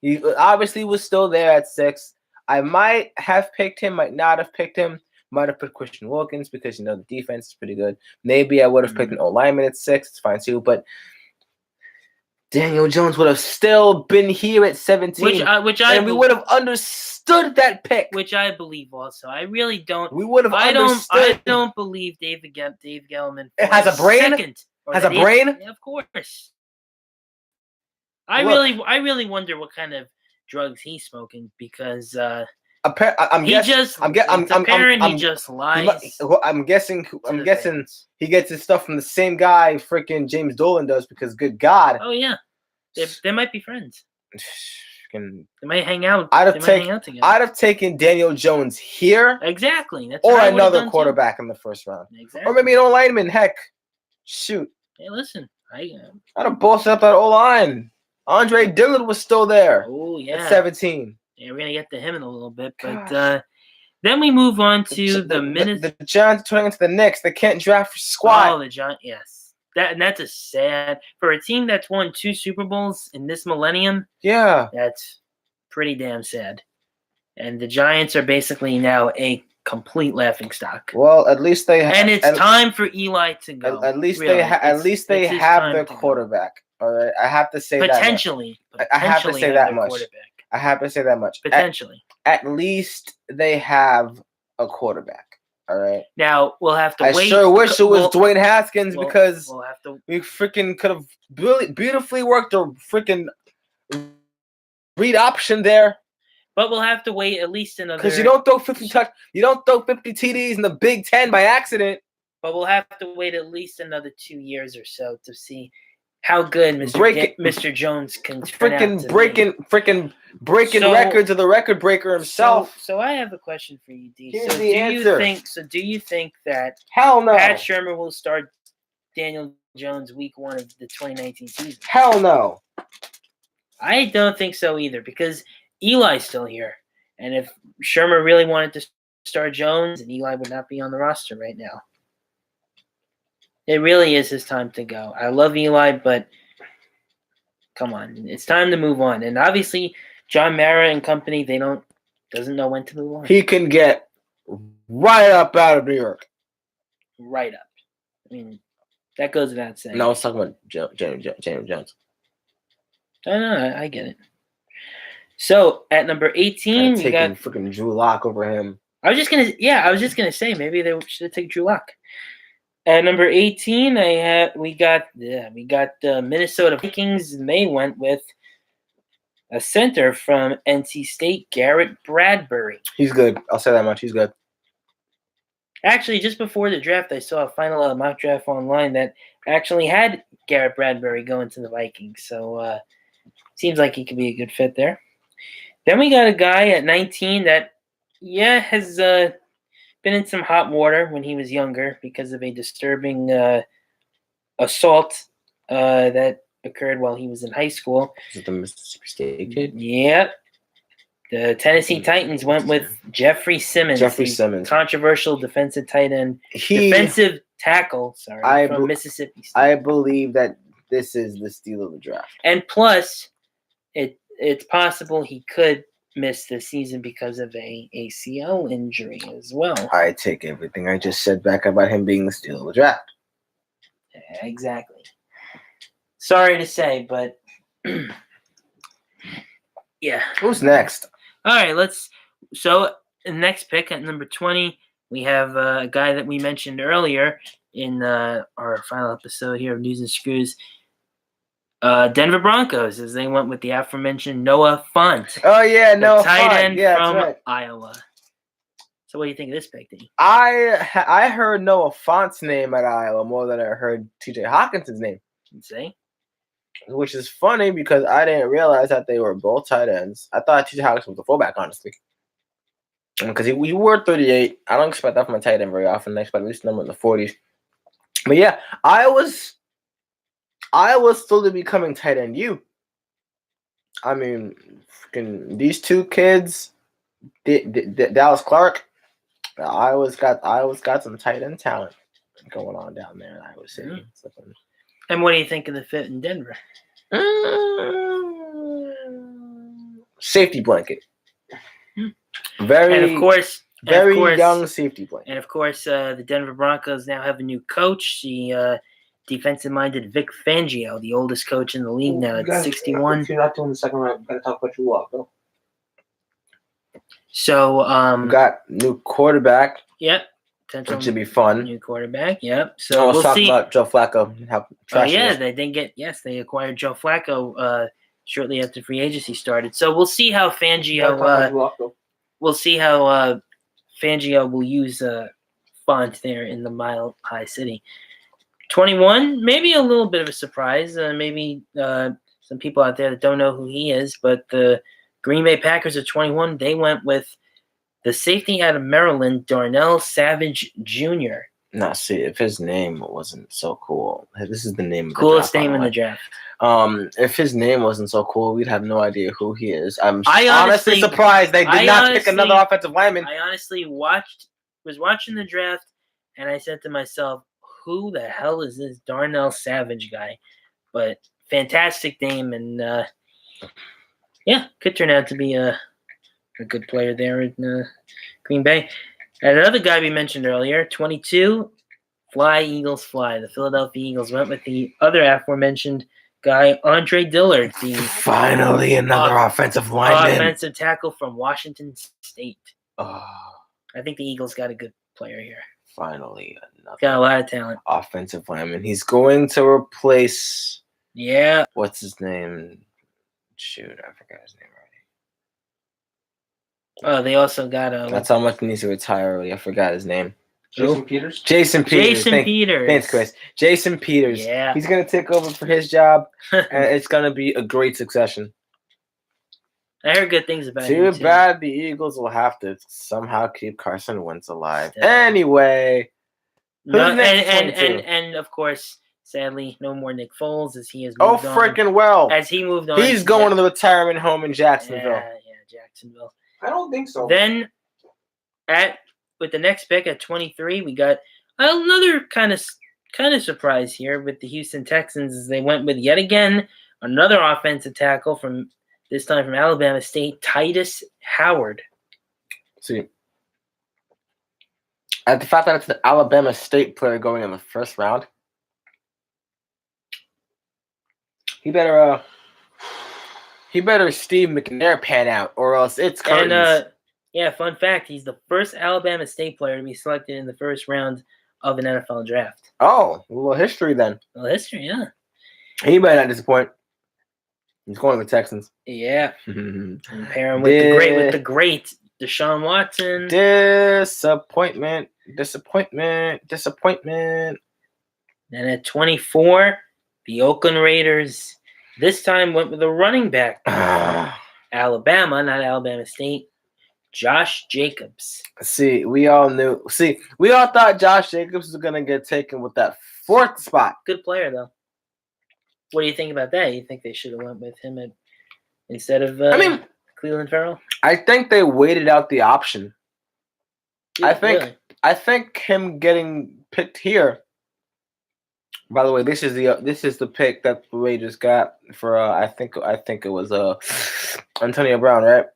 He obviously was still there at 6. I might have picked him, might not have picked him. Might have put Christian Wilkins because the defense is pretty good. Maybe I would have picked an O-lineman at 6. It's fine too. But Daniel Jones would have still been here at 17, we would have understood that pick. Which I believe also. I really don't. We would have understood. I don't believe Dave Gettleman has a brain. Has a brain. Yeah, of course. I really wonder what kind of drugs he's smoking because he just lies. I'm guessing he gets his stuff from the same guy freaking James Dolan does because good God. Oh yeah, they might be friends. They They might hang out. I'd together. have taken Daniel Jones here. Exactly. That's or another quarterback in the first round. Exactly. Or maybe an O-lineman. Heck, shoot. Hey, listen. I'd have bolstered up that O-line. Andre Dillard was still there. Oh yeah. At 17. Yeah, we're gonna get to him in a little bit, but Gosh. then we move on to the Giants turning into the Knicks. They can't draft for squad. Oh, the Giants. Yes, that's a sad for a team that's won 2 Super Bowls in this millennium. Yeah, That's pretty damn sad. And the Giants are basically now a complete laughingstock. well, at least they and it's time for Eli to go. At least really. they have their quarterback. All right, I have to say potentially. I have to say that much. I have to say that much. Potentially. At least they have a quarterback. All right. Now we'll have to wait. I sure wish it was Dwayne Haskins because we'll have to. We freaking could have beautifully worked a freaking read option there. But we'll have to wait at least another. Because you don't throw 50 TDs in the Big Ten by accident. But we'll have to wait at least another 2 years or so to see how good Mr. Jones can freaking breaking records of the record breaker himself. So I have a question for you, D. Here's the answer. Do you think that hell no Pat Shurmur will start Daniel Jones week 1 of the 2019 season? Hell no. I don't think so either because Eli's still here. And if Shurmur really wanted to start Jones, and Eli would not be on the roster right now. It really is his time to go. I love Eli, but come on. It's time to move on. And obviously, John Mara and company, doesn't know when to move on. He can get right up out of New York. Right up. I mean, that goes without saying. No, I was talking about James Jones. I get it. So at number 18, we got freaking Drew Lock over him. I was just gonna say maybe they should take Drew Lock. At number 18, we got the Minnesota Vikings, and they went with a center from NC State, Garrett Bradbury. He's good. I'll say that much. He's good. Actually, just before the draft, I saw a final mock draft online that actually had Garrett Bradbury going to the Vikings. So seems like he could be a good fit there. Then we got a guy at 19 that, has been in some hot water when he was younger because of a disturbing assault that occurred while he was in high school. Is it the Mississippi State kid? Yeah. The Tennessee Titans went with Jeffrey Simmons. Controversial defensive tight end. Defensive tackle, from Mississippi State. I believe that this is the steal of the draft. And plus, it's possible he could miss the season because of a ACL injury as well. I take everything I just said back about him being the steal of the draft. Exactly. Sorry to say, but yeah. Who's next? All right, so the next pick at number 20, we have a guy that we mentioned earlier in our final episode here of News and Screws. Denver Broncos, as they went with the aforementioned Noah Fant. Oh yeah, Noah Fant, tight end from right. Iowa. So what do you think of this pick, D? I heard Noah Fant's name at Iowa more than I heard T.J. Hawkinson's name. See? Which is funny because I didn't realize that they were both tight ends. I thought T.J. Hawkinson was the fullback, honestly. Because he wore 38. I don't expect that from a tight end very often. I expect at least a number in the 40s. But yeah, Iowa's slowly becoming tight end U. I mean, freaking these two kids, Dallas Clark, Iowa's got some tight end talent going on down there in Iowa City. Mm-hmm. And what do you think of the fit in Denver? Safety blanket. Mm-hmm. Very young safety blanket. And of course, the Denver Broncos now have a new coach. The defensive-minded Vic Fangio, the oldest coach in the league now at 61. If you're not doing the second round, we've got to talk about Drew Lock, though. So, got new quarterback. Yep. Which should be fun. New quarterback, yep. So we'll see about Joe Flacco. They acquired Joe Flacco shortly after free agency started. So we'll see how Fangio. We'll see how Fangio will use Font there in the Mile High City. 21, maybe a little bit of a surprise. Maybe some people out there that don't know who he is, but the Green Bay Packers at 21, they went with the safety out of Maryland, Darnell Savage Jr. Nah, see, if his name wasn't so cool, this is the name of the Coolest draft, by name the in way. the draft. If his name wasn't so cool, we'd have no idea who he is. I honestly honestly- surprised they did not pick another offensive lineman. I honestly was watching the draft, and I said to myself, "Who the hell is this Darnell Savage guy?" But fantastic name, and could turn out to be a good player there in Green Bay. And another guy we mentioned earlier, 22, Fly Eagles Fly. The Philadelphia Eagles went with the other aforementioned guy, Andre Dillard, the Finally, another offensive lineman. offensive tackle from Washington State. Oh, I think the Eagles got a good player here. finally, another Got a lot of talent. offensive lineman. He's going to replace. Yeah. What's his name? Shoot, I forgot his name already. Oh, they also got a. That's how much he needs to retire already. I forgot his name. Jason Peters. Jason Peters. Peters. Thanks, Chris. Jason Peters. Yeah. He's going to take over for his job, and it's going to be a great succession. I heard good things about Too him, too. bad the Eagles will have to somehow keep Carson Wentz alive. Still. Anyway. No, Who's next, and 22? and of course, sadly, no more Nick Foles as he has moved on. Freaking well. As he moved on. He's going to the retirement home in Jacksonville. Yeah, Jacksonville. I don't think so. Then, with the next pick at 23, we got another kind of surprise here with the Houston Texans as they went with yet again another offensive tackle from this time from Alabama State, Titus Howard. See, at the fact that it's an Alabama State player going in the first round, he better Steve McNair pan out, or else it's curtains. And fun fact, he's the first Alabama State player to be selected in the first round of an NFL draft. Oh, a little history then. Well, history, yeah. He might not disappoint. He's going to the Texans. Yeah. And pair him with the great Deshaun Watson. Disappointment. And at 24, the Oakland Raiders this time went with a running back. Alabama, not Alabama State. Josh Jacobs. We all thought Josh Jacobs was going to get taken with that fourth spot. Good player, though. What do you think about that? You think they should have went with him instead of Cleveland Farrell? I think they waited out the option. I think him getting picked here. By the way, this is the pick that the Raiders got for I think it was Antonio Brown, right?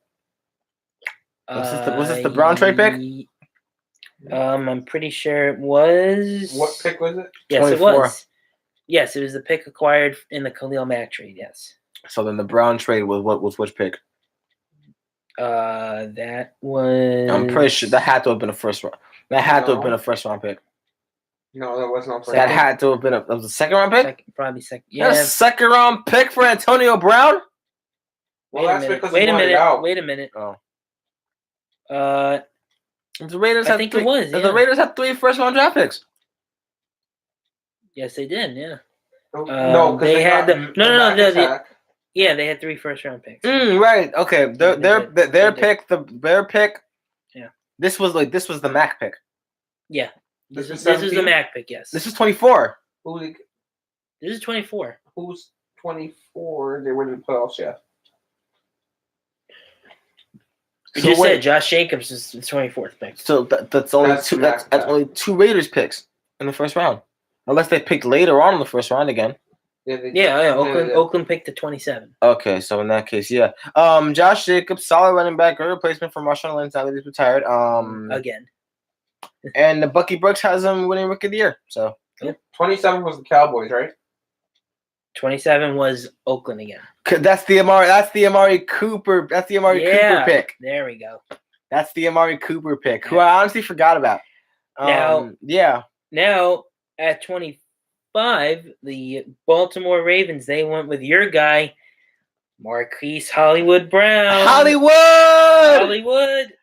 Was this the Brown trade pick? I'm pretty sure it was. What pick was it? Yes, 24. it was. Yes, it was the pick acquired in the Khalil Mack trade. Yes. So then the Brown trade was which pick? That was. I'm pretty sure that had to have been a first round. That had to have been a first round pick. No, that was not. That had to have been a second round pick. Probably second. Yeah, a second round pick for Antonio Brown. Well, that's because Wait a minute. out. Wait a minute. Oh. The Raiders. I think it was. Yeah. The Raiders had 3 first round draft picks. Yes, they did. Yeah. No, they had no. Yeah, they had 3 first round picks. Right. Okay. Their pick. Their pick. Yeah. This was the Mac pick. Yeah. This is 17? the Mac pick. Yes. This is 24. This is 24. Who's 24? They were in the playoffs. Yeah. You just said Josh Jacobs is the 24th pick. So that's only two. That's only 2 Raiders picks in the first round, unless they picked later on in the first round again. Yeah. Oakland picked the 27. Okay, so in that case, yeah. Josh Jacobs, solid running back, great replacement for Marshawn Lynch now that he's retired. Again. And the Bucky Brooks has him winning Rookie of the Year. So 27 was the Cowboys, right? 27 was Oakland again. That's the Amari Cooper. That's the Amari Cooper pick. There we go. That's the Amari Cooper pick, who I honestly forgot about. Now at 25, the Baltimore Ravens, they went with your guy, Marquise Hollywood Brown. Hollywood!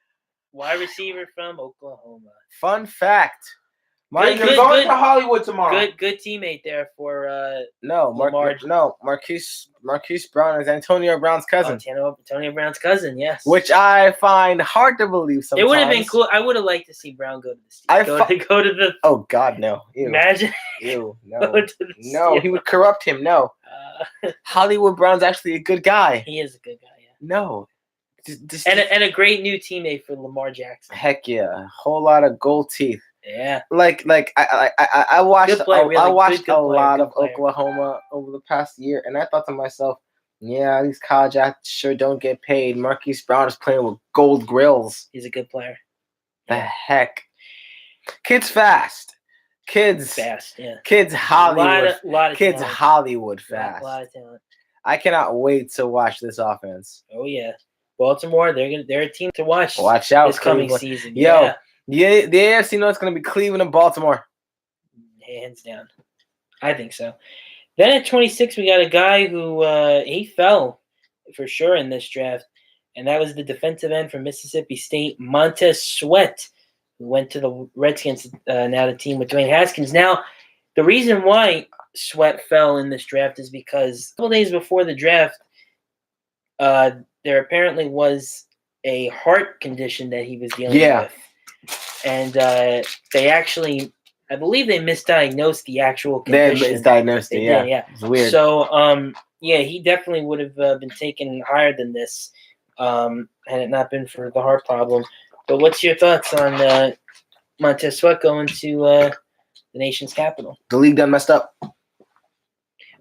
Wide receiver from Oklahoma. Fun fact. You're going to Hollywood tomorrow. Good teammate there for Marquise Brown is Antonio Brown's cousin. Antonio Brown's cousin, yes. Which I find hard to believe sometimes. It would have been cool. I would have liked to see Brown go to the Steelers. Go to the. Oh God, no! Ew. Imagine. Ew, no, he would corrupt him. No, Hollywood Brown's actually a good guy. He is a good guy. Yeah. No, and a great new teammate for Lamar Jackson. Heck yeah, a whole lot of gold teeth. Yeah. Like I watched I watched a lot of player. Oklahoma over the past year, and I thought to myself, yeah, these college athletes sure don't get paid. Marquise Brown is playing with gold grills. He's a good player. The heck, kid's fast. Kids fast, yeah. Kids Hollywood. Lot of kids talent. Hollywood fast. A lot of talent. I cannot wait to watch this offense. Oh yeah, Baltimore. They're a team to watch. Watch out this coming Cleveland. season. Yo, yeah, the AFC North is going to be Cleveland and Baltimore. Hands down, I think so. Then at 26, we got a guy who he fell for sure in this draft, and that was the defensive end from Mississippi State, Montez Sweat, who went to the Redskins, now the team with Dwayne Haskins. Now, the reason why Sweat fell in this draft is because a couple days before the draft, there apparently was a heart condition that he was dealing with. And they actually, I believe they misdiagnosed the actual condition. They misdiagnosed it, yeah. Yeah. It's weird. So, he definitely would have been taken higher than this had it not been for the heart problem. But what's your thoughts on Montez Sweat going to the nation's capital? The league done messed up.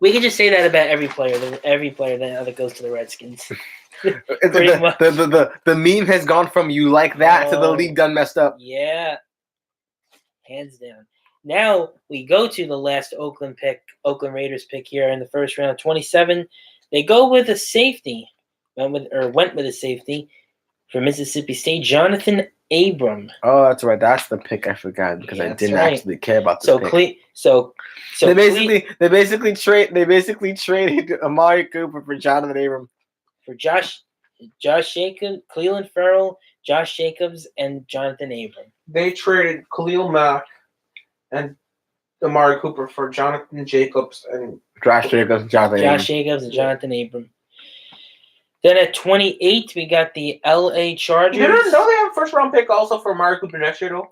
We could just say that about every player that goes to the Redskins. The meme has gone from you like that to the league done messed up. Yeah. Hands down. Now we go to the last Oakland Raiders pick here in the first round, 27. They go with a safety. Went with a safety for Mississippi State, Jonathan Abram. Oh, that's right. That's the pick I forgot because I didn't actually care about the pick. So they basically traded Amari Cooper for Jonathan Abram. For Josh Jacobs, Cleveland Ferrell, Josh Jacobs, and Jonathan Abram. They traded Khalil Mack and Amari Cooper for Jonathan Jacobs and Josh Jacobs and Jonathan Abram. Then at 28, we got the LA Chargers. You didn't know they have a first-round pick also for Amari Cooper next year, though?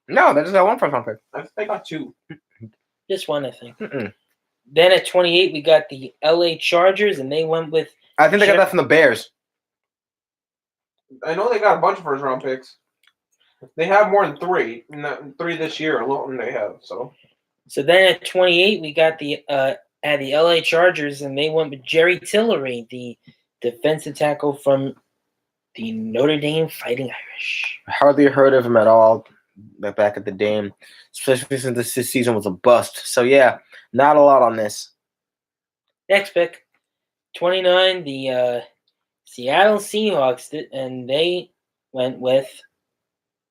No, they just got one first-round pick. I think they got two. Just one, I think. Mm-mm. Then at 28, we got the LA Chargers, and they went with... I think they got that from the Bears. I know they got a bunch of first-round picks. They have more than three. Three this year alone they have. So then at 28, we got the LA Chargers, and they went with Jerry Tillery, the defensive tackle from the Notre Dame Fighting Irish. I hardly heard of him at all back at the Dame, especially since this season was a bust. So, yeah, not a lot on this. Next pick, 29, the Seattle Seahawks, and they went with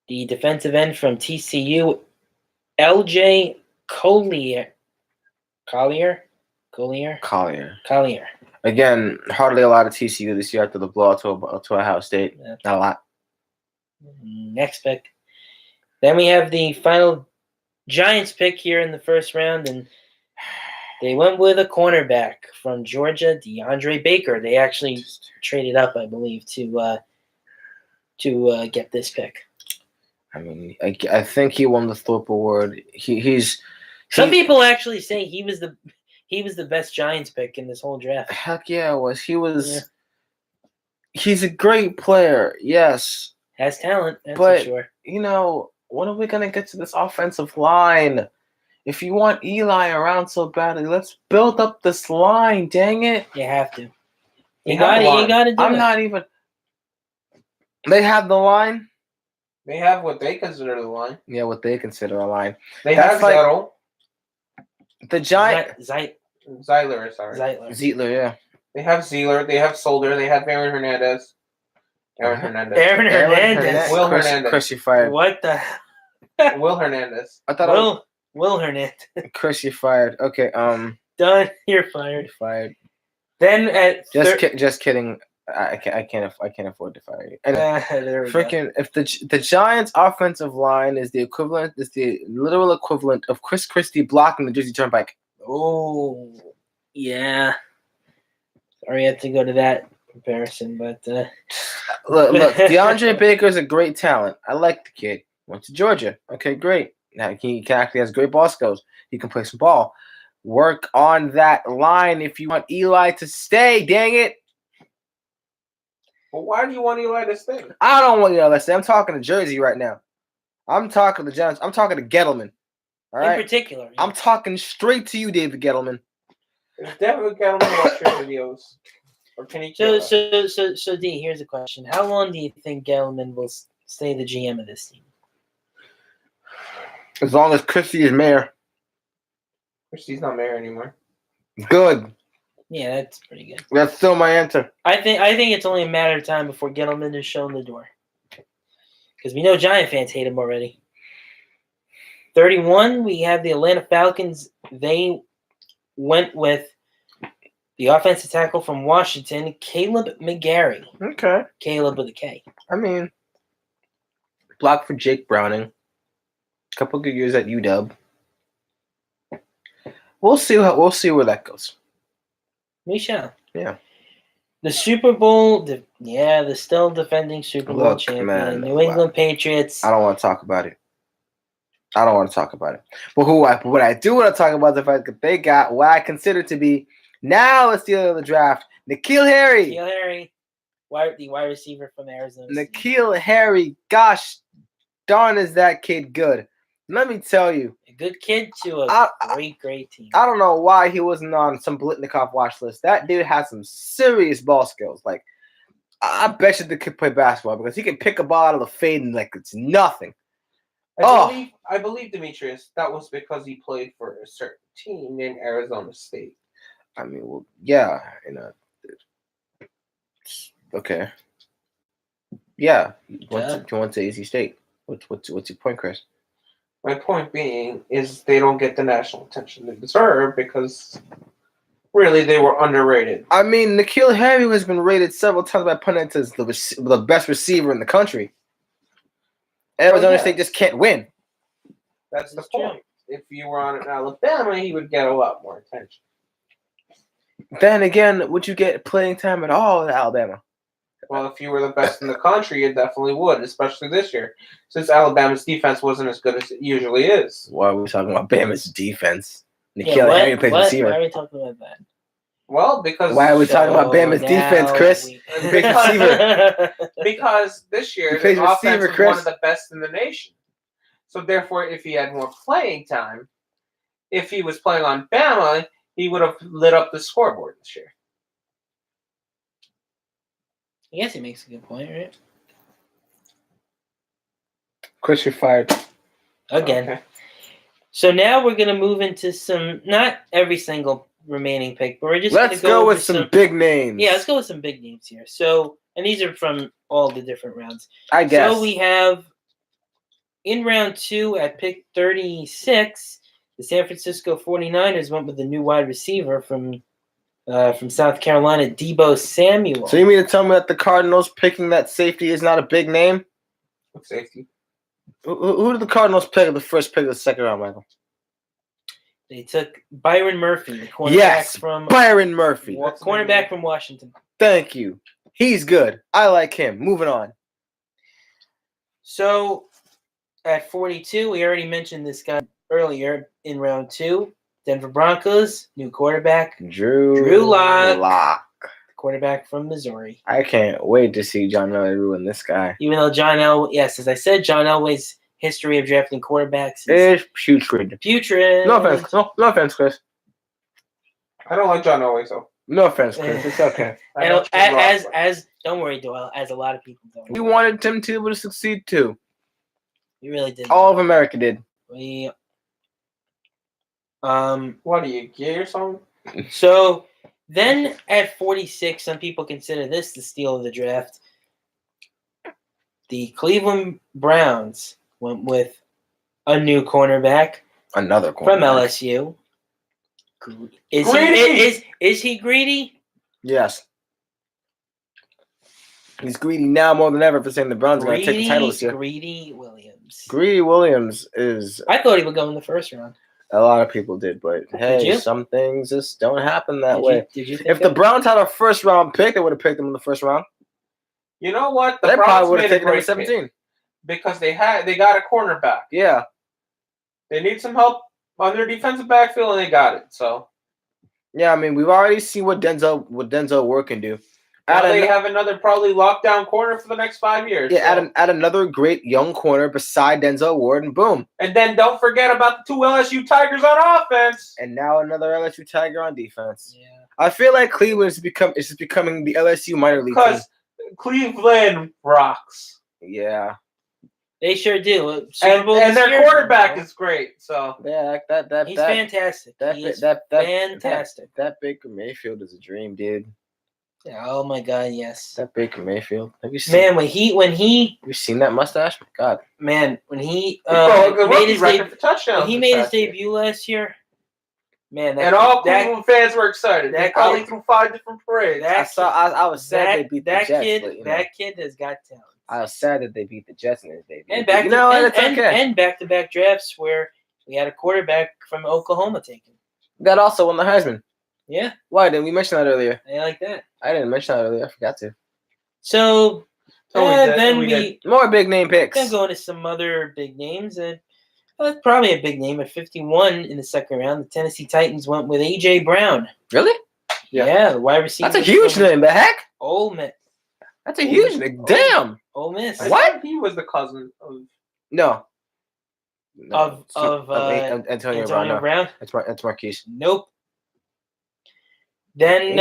the defensive end from TCU, L.J. Collier. Again, hardly a lot of TCU this year after the blowout to Ohio State. Not a lot. Next pick. Then we have the final Giants pick here in the first round, and they went with a cornerback from Georgia, DeAndre Baker. They actually traded up, I believe, to get this pick. I mean, I think he won the Thorpe Award. Some people actually say he was the best Giants pick in this whole draft. Heck yeah, it was. He's a great player, yes. Has talent, that's for sure. You know, when are we going to get to this offensive line? If you want Eli around so badly, let's build up this line, dang it. You have to. You got to do it. Not even. They have the line? They have what they consider the line. Yeah, what they consider a line. They have Zettel. The Giant. Zeitler, sorry. Zeitler, yeah. They have Zeitler. They have Solder. They have Aaron Hernandez. Will Hernandez. Chris, you fired. What the? Will Hernandez. I thought Will Hernandez. Chris, you fired. Okay. Done. You're fired. Fired. Then at just kidding. I can't afford to fire you. Anyway, There we go. freaking if the Giants' offensive line is the literal equivalent of Chris Christie blocking the Jersey Turnpike. Oh, yeah. Sorry, I had to go to that comparison, but Look, DeAndre Baker's a great talent. I like the kid. Went to Georgia. Okay, great. Now he actually has great ball skills. He can play some ball. Work on that line if you want Eli to stay. Dang it. But why do you want Eli to stay? I don't want Eli to stay. I'm talking to Jersey right now. I'm talking to the Giants. I'm talking to Gettleman. All right. in particular, I'm talking straight to you, David Gettleman. Is David Gettleman watch your videos? Or can he kill us? So D, here's a question: how long do you think Gettleman will stay the GM of this team? As long as Christie is mayor. Christie's not mayor anymore. Good. Yeah, that's pretty good. That's still my answer. I think it's only a matter of time before Gettleman is shown the door. Because we know Giant fans hate him already. 31, we have the Atlanta Falcons. They went with the offensive tackle from Washington, Caleb McGarry. Okay. Caleb with a K. I mean, block for Jake Browning. Couple good years at UW. We'll see where that goes. We shall. Yeah. The Super Bowl, the still defending Super Bowl champion, man, New England Patriots. I don't want to talk about it. But what I do want to talk about is the fact that they got what I consider to be now a steal of the draft, N'Keal Harry. The wide receiver from Arizona. N'Keal Harry, gosh darn is that kid good. Let me tell you. A good kid to a great team. I don't know why he wasn't on some Blitnikoff watch list. That dude has some serious ball skills. Like, I bet you the kid play basketball because he can pick a ball out of the fade and like it's nothing. I believe, Demetrius, that was because he played for a certain team in Arizona State. I mean, well, yeah, okay. Yeah. You want to AC State. What's your point, Chris? My point being is they don't get the national attention they deserve because really they were underrated. I mean, N'Keal Harry has been rated several times by pundits as the best receiver in the country. Arizona State just can't win. That's the point. If you were on Alabama, he would get a lot more attention. Then again, would you get playing time at all at Alabama? Well, if you were the best in the country, you definitely would, especially this year, since Alabama's defense wasn't as good as it usually is. Why are we talking about Bama's defense? N'Keal Harry plays receiver. Why are we talking about that? Well, because... Why are we talking about Bama's defense, Chris? Because this year, the offense was one of the best in the nation. So, therefore, if he had more playing time, if he was playing on Bama, he would have lit up the scoreboard this year. I guess he makes a good point, right? Chris, you're fired. Again. Okay. So now we're going to move into some, not every single remaining pick, but we're just let's go with some big names. Yeah, let's go with some big names here. So, and these are from all the different rounds. I guess. So we have in round 2 at pick 36, the San Francisco 49ers went with the new wide receiver from South Carolina, Deebo Samuel. So you mean to tell me that the Cardinals picking that safety is not a big name? What safety? Who did the Cardinals pick at the first pick of the second round, Michael? They took Byron Murphy, the cornerback from Byron Murphy. Cornerback from Washington. Thank you. He's good. I like him. Moving on. So at 42, we already mentioned this guy earlier in round 2. Denver Broncos, new quarterback. Drew Lock. Quarterback from Missouri. I can't wait to see John Elway ruin this guy. Even though as I said, John Elway's history of drafting quarterbacks is putrid. Putrid. No offense. No offense, Chris. I don't like John Elway, so. No offense, Chris. It's okay. as don't worry, Doyle, as a lot of people don't. We wanted Tim Tebow to succeed too. We really did. All of America did. What are you, gay or something? So then at 46, some people consider this the steal of the draft. The Cleveland Browns went with a new cornerback. Another cornerback. From LSU. Is he greedy? Yes. He's greedy now more than ever for saying the Browns are going to take the title this year. Greedy Williams. Greedy Williams is. I thought he would go in the first round. A lot of people did, but hey, some things just don't happen that way. Did you think if the Browns had a first round pick, they would have picked him in the first round. You know what? They probably would have taken him at 17 because they got a cornerback. Yeah, they need some help on their defensive backfield, and they got it. So, yeah, I mean, we've already seen what Denzel Ward can do. They have another probably lockdown corner for the next 5 years. Yeah, so. add another great young corner beside Denzel Ward, and boom. And then don't forget about the 2 LSU Tigers on offense. And now another LSU Tiger on defense. Yeah, I feel like Cleveland is becoming the LSU minor league team. Because Cleveland rocks. Yeah, they sure do. And their quarterback is great. So yeah, he's fantastic. Fantastic. That Baker Mayfield is a dream, dude. Yeah, oh my God, yes. That Baker Mayfield. Have you seen? Man, when he you seen that mustache? My God. Man, when he made his debut last year. Man, all Cleveland fans were excited. They probably threw 5 different parades. I was sad they beat the Jets. That kid has got talent. I was sad that they beat the Jets in his debut. And back-to-back drafts where we had a quarterback from Oklahoma taken. That also won the Heisman. Yeah. Why didn't we mention that earlier? I like that. I didn't mention that earlier. I forgot to. So, then we more big name picks. Then go into some other big names. Probably a big name at 51 in the second round. The Tennessee Titans went with A.J. Brown. Really? Yeah, the wide receiver. That's a huge name. The heck? Ole Miss. That's a huge name. Damn. Ole Miss. What? He was the cousin of. No. Of Antonio Brown. That's Marquise. Nope. Then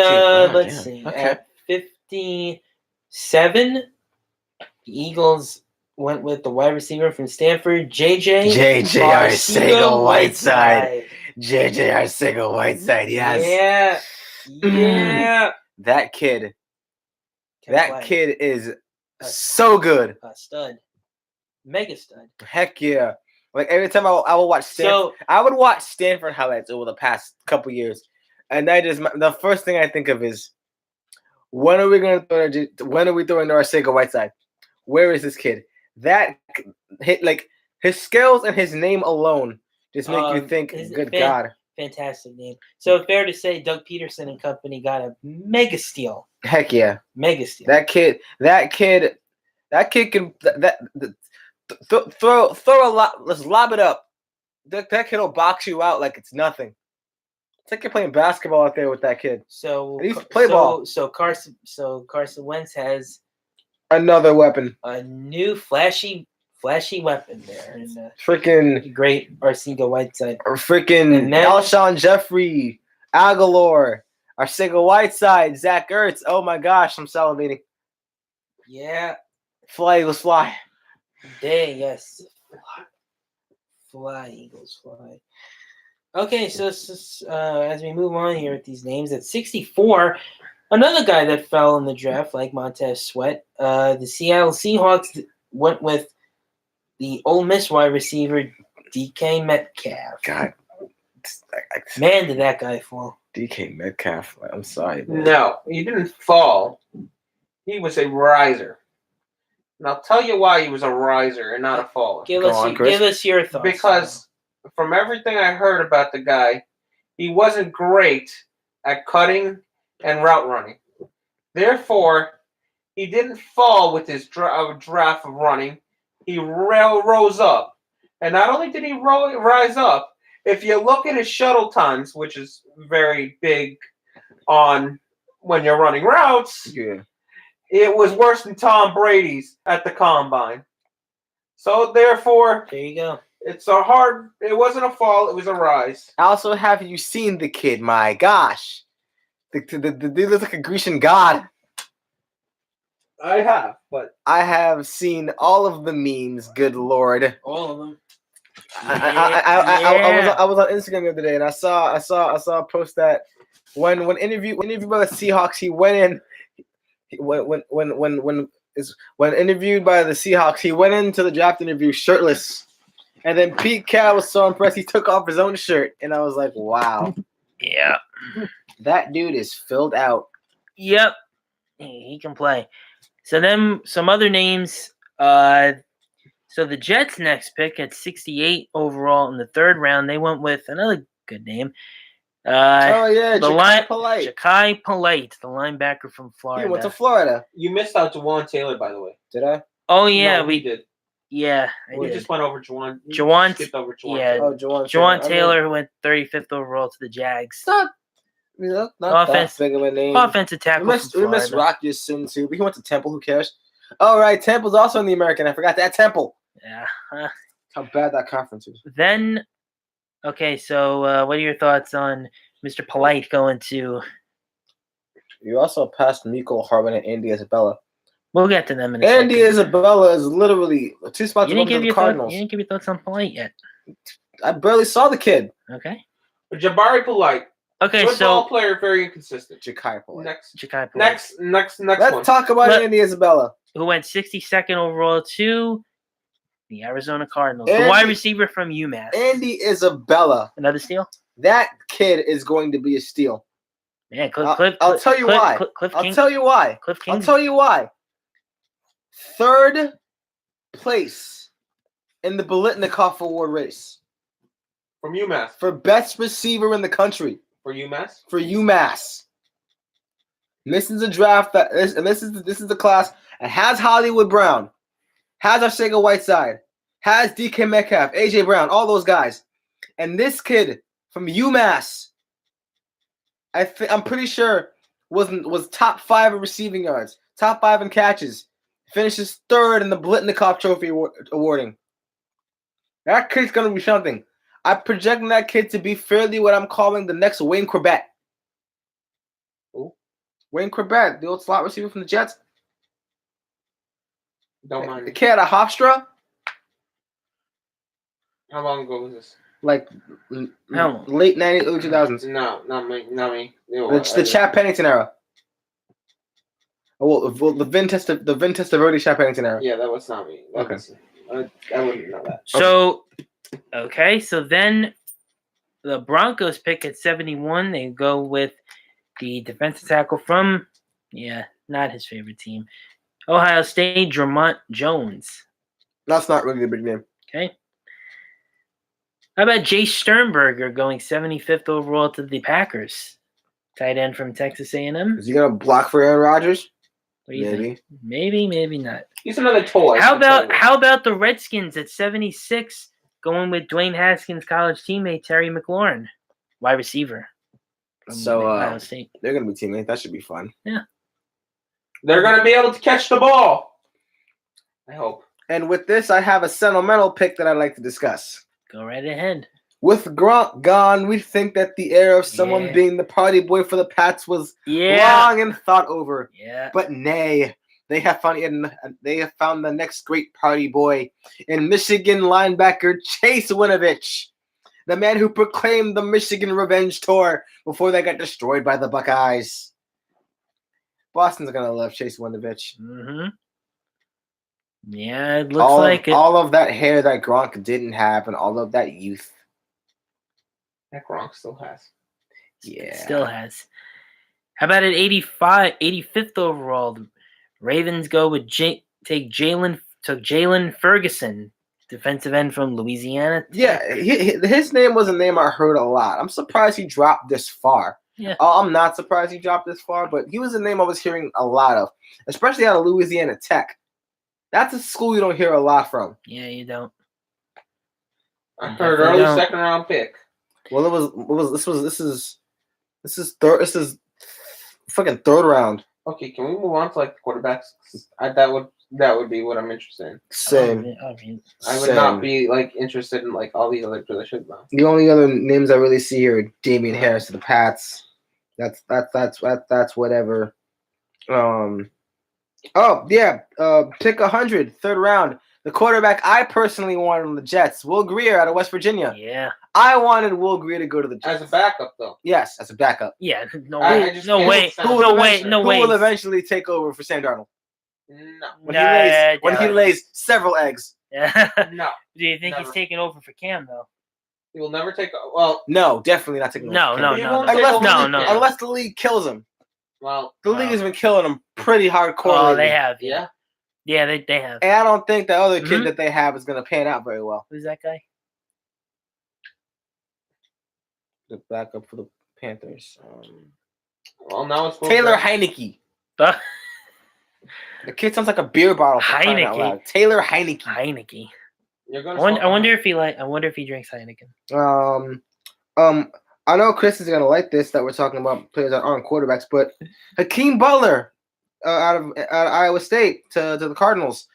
let's see. Okay. At 57, the Eagles went with the wide receiver from Stanford, JJ Arcega-Whiteside. JJ Arcega-Whiteside, yes. Yeah. That kid is so good. A stud. Mega stud. Heck yeah. Like every time I would watch Stanford, I would watch Stanford highlights over the past couple years. And that is the first thing I think of is when are we throwing to Arcega-Whiteside? Where is this kid? That hit like his skills and his name alone just make you think, good God. Fantastic name. So fair to say Doug Peterson and company got a mega steal. Heck yeah. Mega steal. That kid can throw a lot. Let's lob it up. That kid will box you out like it's nothing. It's like you're playing basketball out there with that kid. So he play ball. So Carson Wentz has another weapon. A new flashy weapon there. And freaking great Arcega-Whiteside. Freaking Alshon Jeffrey, Aguilar, Arcega-Whiteside, Zach Ertz. Oh my gosh, I'm salivating. Yeah. Fly Eagles fly. Yes. Fly Eagles fly. Okay, so as we move on here with these names, at 64, another guy that fell in the draft, like Montez Sweat, the Seattle Seahawks went with the Ole Miss wide receiver, DK Metcalf. God. Man, did that guy fall. DK Metcalf, I'm sorry. Man. No, he didn't fall. He was a riser. And I'll tell you why he was a riser and not a faller. Give us your thoughts. Because from everything I heard about the guy, he wasn't great at cutting and route running. Therefore, he didn't fall with his draft of running. He rose up. And not only did he rise up, if you look at his shuttle times, which is very big on when you're running routes, it was worse than Tom Brady's at the combine. So, therefore, there you go. It wasn't a fall, it was a rise. Also, have you seen the kid? My gosh. The dude looks like a Grecian god. I have, but I have seen all of the memes, good lord. All of them. I was on Instagram the other day and I saw a post that when interviewed by the Seahawks, he went in when interviewed by the Seahawks, he went into the draft interview shirtless. And then Pete Carroll was so impressed he took off his own shirt. And I was like, wow. Yeah. That dude is filled out. Yep. He can play. So then some other names. So the Jets' next pick at 68 overall in the third round, they went with another good name. Ja'Kai Polite. Ja'Kai Polite, the linebacker from Florida. He went to Florida. You missed out Jawan Taylor, by the way. Did I? Oh yeah, we did. Yeah, We just went over Jawan. Skipped over Jawan. Yeah, Taylor. Jawan Taylor, who went 35th overall to the Jags. Not that big of a name. Offensive tackle. We missed Rock Ya-Sin too, but he went to Temple. Who cares? All right, Temple's also in the American. I forgot that Temple. Yeah. How bad that conference is. Then, okay, so what are your thoughts on Mr. Polite going to? You also passed Miko Harbin and Andy Isabella. We'll get to them in a Andy second. Isabella is literally 2 spots above the Cardinals. You didn't give your thoughts on Polite yet. I barely saw the kid. Okay. But Jabari Polite. Okay, football player, very inconsistent. Ja'Kai Polite. Ja'Kai Polite. Next Let's one. talk about Andy Isabella. Who went 62nd overall to the Arizona Cardinals. The wide receiver from UMass. Andy Isabella. Another steal? That kid is going to be a steal. Yeah, I'll tell you why. I'll tell you why. I'll tell you why. 3rd place in the Biletnikoff Award race. From UMass. For best receiver in the country. For UMass? For UMass. This is a draft this is the class that has Hollywood Brown, has Arcega Whiteside, has DK Metcalf, AJ Brown, all those guys. And this kid from UMass, I'm pretty sure was top 5 in receiving yards, top 5 in catches, finishes 3rd in the Biletnikoff Trophy awarding. That kid's gonna be something. I'm projecting that kid to be fairly what I'm calling the next Wayne Corbett. Who? Wayne Corbett, the old slot receiver from the Jets. Don't mind. The kid out of Hofstra. How long ago was this? Like late 90s, early 2000s. No, not me. The Chap Pennington era. Oh, well, the Vin Testaverde Chap Pennington era. Yeah, that was not me. I wouldn't know that. So, so then the Broncos pick at 71. They go with the defensive tackle from, not his favorite team, Ohio State, Dramont Jones. That's not really a big name. Okay. How about Jay Sternberger going 75th overall to the Packers? Tight end from Texas A&M. Is he going to block for Aaron Rodgers? What do you think? Maybe not. He's another toy. How about the Redskins at 76 going with Dwayne Haskins' college teammate Terry McLaurin, wide receiver. So Ohio State. They're going to be teammates. That should be fun. Yeah. They're going to be able to catch the ball. I hope. And with this, I have a sentimental pick that I'd like to discuss. Go right ahead. With Gronk gone, we think that the era of someone being the party boy for the Pats was long and thought over. Yeah. But nay, they have found the next great party boy in Michigan linebacker Chase Winovich, the man who proclaimed the Michigan Revenge Tour before they got destroyed by the Buckeyes. Boston's gonna love Chase Winovich. Mm-hmm. Yeah, it looks like it. All of that hair that Gronk didn't have, and all of that youth. That Gronk still has. Yeah. Still has. How about at 85th overall? The Ravens go with Jalen Ferguson, defensive end from Louisiana. Yeah, his name was a name I heard a lot. I'm surprised he dropped this far. Yeah. I'm not surprised he dropped this far, but he was a name I was hearing a lot of, especially out of Louisiana Tech. That's a school you don't hear a lot from. Yeah, you don't. I heard early second round pick. Well, this is fucking third round. Okay, can we move on to like the quarterbacks? That would be what I'm interested in. Same. I would not be like interested in like all these other positions now. The only other names I really see here are Damian Harris to the Pats. That's whatever. Pick 100, third round. The quarterback I personally wanted on the Jets, Will Grier out of West Virginia. Yeah. I wanted Will Grier to go to the Jets. As a backup, though. Yes, as a backup. Yeah, no way. Who will eventually take over for Sam Darnold? No. When he lays several eggs. Yeah. No. Do you think he's taking over for Cam, though? He will never take – well – No, definitely not taking over. No. Unless the league kills him. Well, The league has been killing him pretty hardcore. Oh, lately. they have. yeah. Yeah, they have. And I don't think the other kid Mhm. that they have is going to pan out very well. Who's that guy? The backup for the Panthers. Well, now it's Taylor Heineke. Uh, The kid sounds like a beer bottle. For crying out Heineke. loud. Taylor Heineke. Heineke. You're gonna. I wonder if he drinks Heineken. I know Chris is gonna like this that we're talking about players that aren't quarterbacks, but Hakeem Butler out of Iowa State to the Cardinals.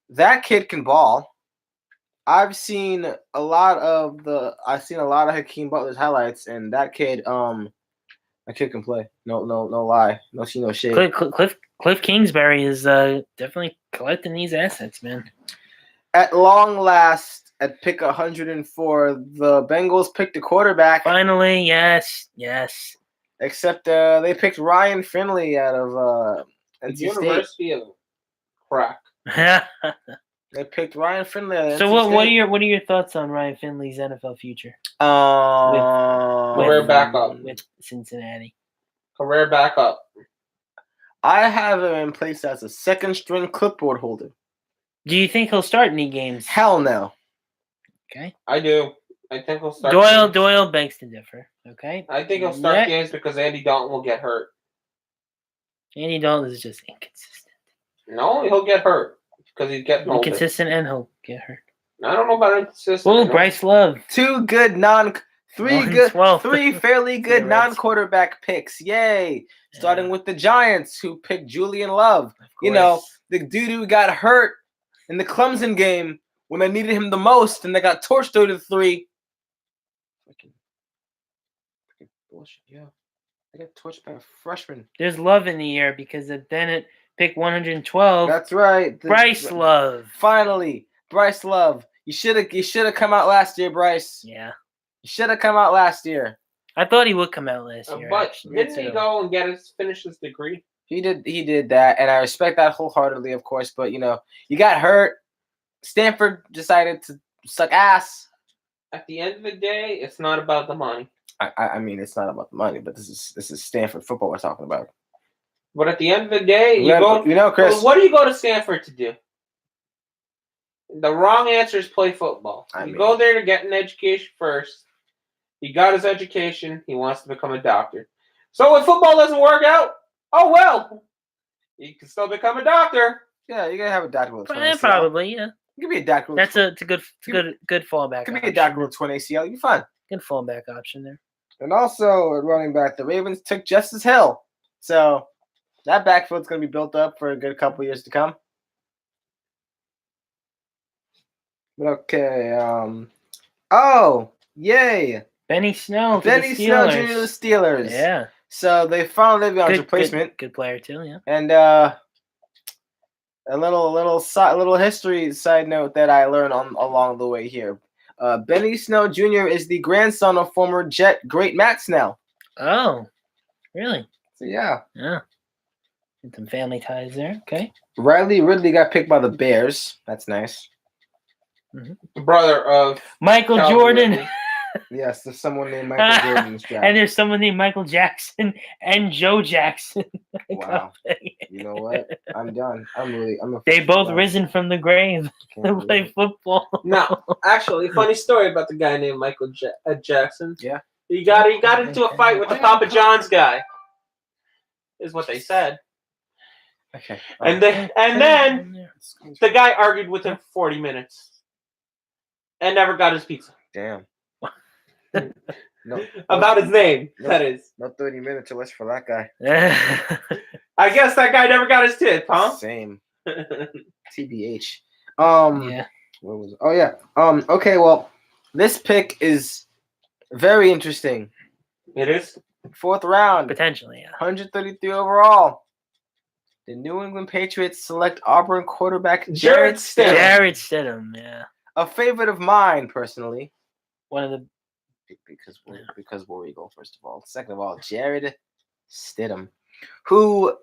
That kid can ball. I've seen a lot of Hakeem Butler's highlights, and that kid can play. No lie. No shade. Cliff Kingsbury is definitely collecting these assets, man. At long last, at pick 104, the Bengals picked a quarterback. Finally, yes. Except they picked Ryan Finley out of the NC University State. of Crack. They picked Ryan Finley out of So NC State. what are your thoughts on Ryan Finley's NFL future Career backup with Cincinnati? Career backup. I have him in place as a second string clipboard holder. Do you think he'll start any games? Hell no. Okay. I do. I think he'll start. Doyle begs to differ. Okay. I think he'll start games because Andy Dalton will get hurt. Andy Dalton is just inconsistent. No, he'll get hurt because he's getting older. Inconsistent and he'll get hurt. I don't know about inconsistent. Oh, Bryce Love. Three fairly good non-quarterback picks. Yay. Starting with the Giants, who picked Julian Love. You know, the dude who got hurt in the Clemson game when they needed him the most, and they got torched 3-3. Freaking bullshit, yeah. They got torched by a freshman. There's Love in the air because then it picked 112. That's right. Bryce Love. Finally, Bryce Love. You should have come out last year, Bryce. Yeah. You should have come out last year. I thought he would come out last year. But actually. didn't he go and finish his degree? He did that, and I respect that wholeheartedly, of course. But you got hurt. Stanford decided to suck ass. At the end of the day, it's not about the money. I mean, it's not about the money, but this is Stanford football we're talking about. But at the end of the day, Chris. What do you go to Stanford to do? The wrong answer is play football. You go there to get an education first. He got his education. He wants to become a doctor. So if football doesn't work out, oh well. You can still become a doctor. Yeah, you're gonna have a doctor with a probably, yeah. You can be a doctor. It's a good fallback. Could be a doctor with 20 ACL. You're fine. Good fallback option there. And also at running back, the Ravens took Justice Hill, so that backfield's gonna be built up for a good couple years to come. Okay. Oh, yay! Benny Snell. Benny Snell Jr. to the Steelers. Yeah. So they found Le'Veon's replacement. Good player too, yeah. And a little history side note that I learned along the way here. Benny Snell Jr. is the grandson of former Jet great Matt Snell. Oh, really? So yeah. Get some family ties there. Okay. Riley Ridley got picked by the Bears. That's nice. The brother of Michael Jordan. Yes, there's someone named Michael Jordan in this draft. And there's someone named Michael Jackson and Joe Jackson. Wow. You know what? I'm done. They both risen from the grave to play football. No, actually, funny story about the guy named Michael Jackson. Yeah. He got into a fight with the Papa John's guy. Is what they said. Okay. And then the guy argued with him for 40 minutes. And never got his pizza. Damn. About his name, that is. No 30 minutes or less for that guy. I guess that guy never got his tip, huh? Same. TBH. Yeah. What was it? Oh yeah. Okay, well, this pick is very interesting. It is? 4th round. Potentially, yeah. 133 overall. The New England Patriots select Auburn quarterback Jarrett Stidham. Jarrett Stidham, yeah. A favorite of mine, personally. One of the because War Eagle, first of all. Second of all, Jarrett Stidham, who,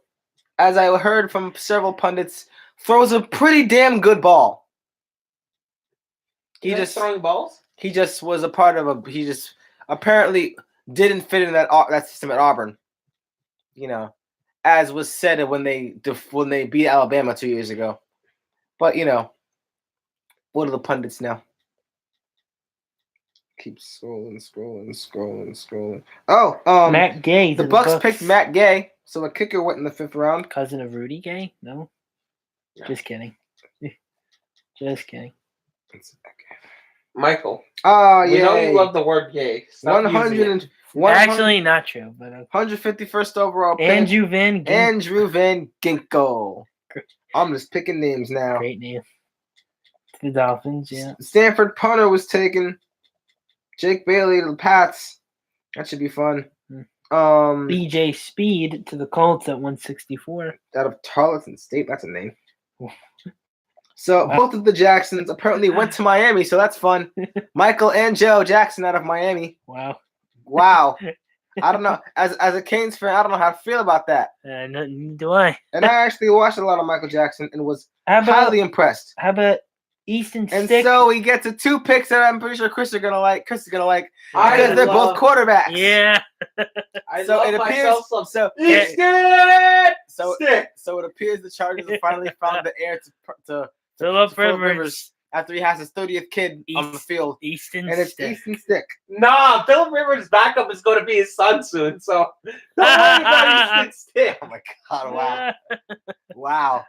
as I heard from several pundits, throws a pretty damn good ball. He just throwing balls? He just was a part of he just apparently didn't fit in that system at Auburn. as was said when they beat Alabama 2 years ago. But what are the pundits now? Keep scrolling. Oh, Matt Gay. The Bucks picked Matt Gay, so a kicker went in the 5th round. Cousin of Rudy Gay? No. Just kidding. Just kidding. Michael. Oh, yeah. We know you love the word gay. Stop 100 Actually, not true. But 151st overall pick. Andrew Van Ginkel. I'm just picking names now. Great name. The Dolphins, yeah. Stanford punter was taken. Jake Bailey to the Pats. That should be fun. BJ Speed to the Colts at 164. Out of Tarleton State. That's a name. So both of the Jacksons apparently went to Miami, so that's fun. Michael and Joe Jackson out of Miami. Wow. I don't know. As a Canes fan, I don't know how to feel about that. Neither do I. And I actually watched a lot of Michael Jackson and was highly impressed. How about Easton Stick? And so we get to 2 picks that I'm pretty sure Chris is gonna like. Because they're both quarterbacks. Yeah. So it appears the Chargers have finally found the heir to Philip Rivers after he has his 30th kid on the field. Easton Stick. Nah, Philip Rivers' backup is going to be his son soon, so don't worry about Easton Stick. Oh my God! Wow!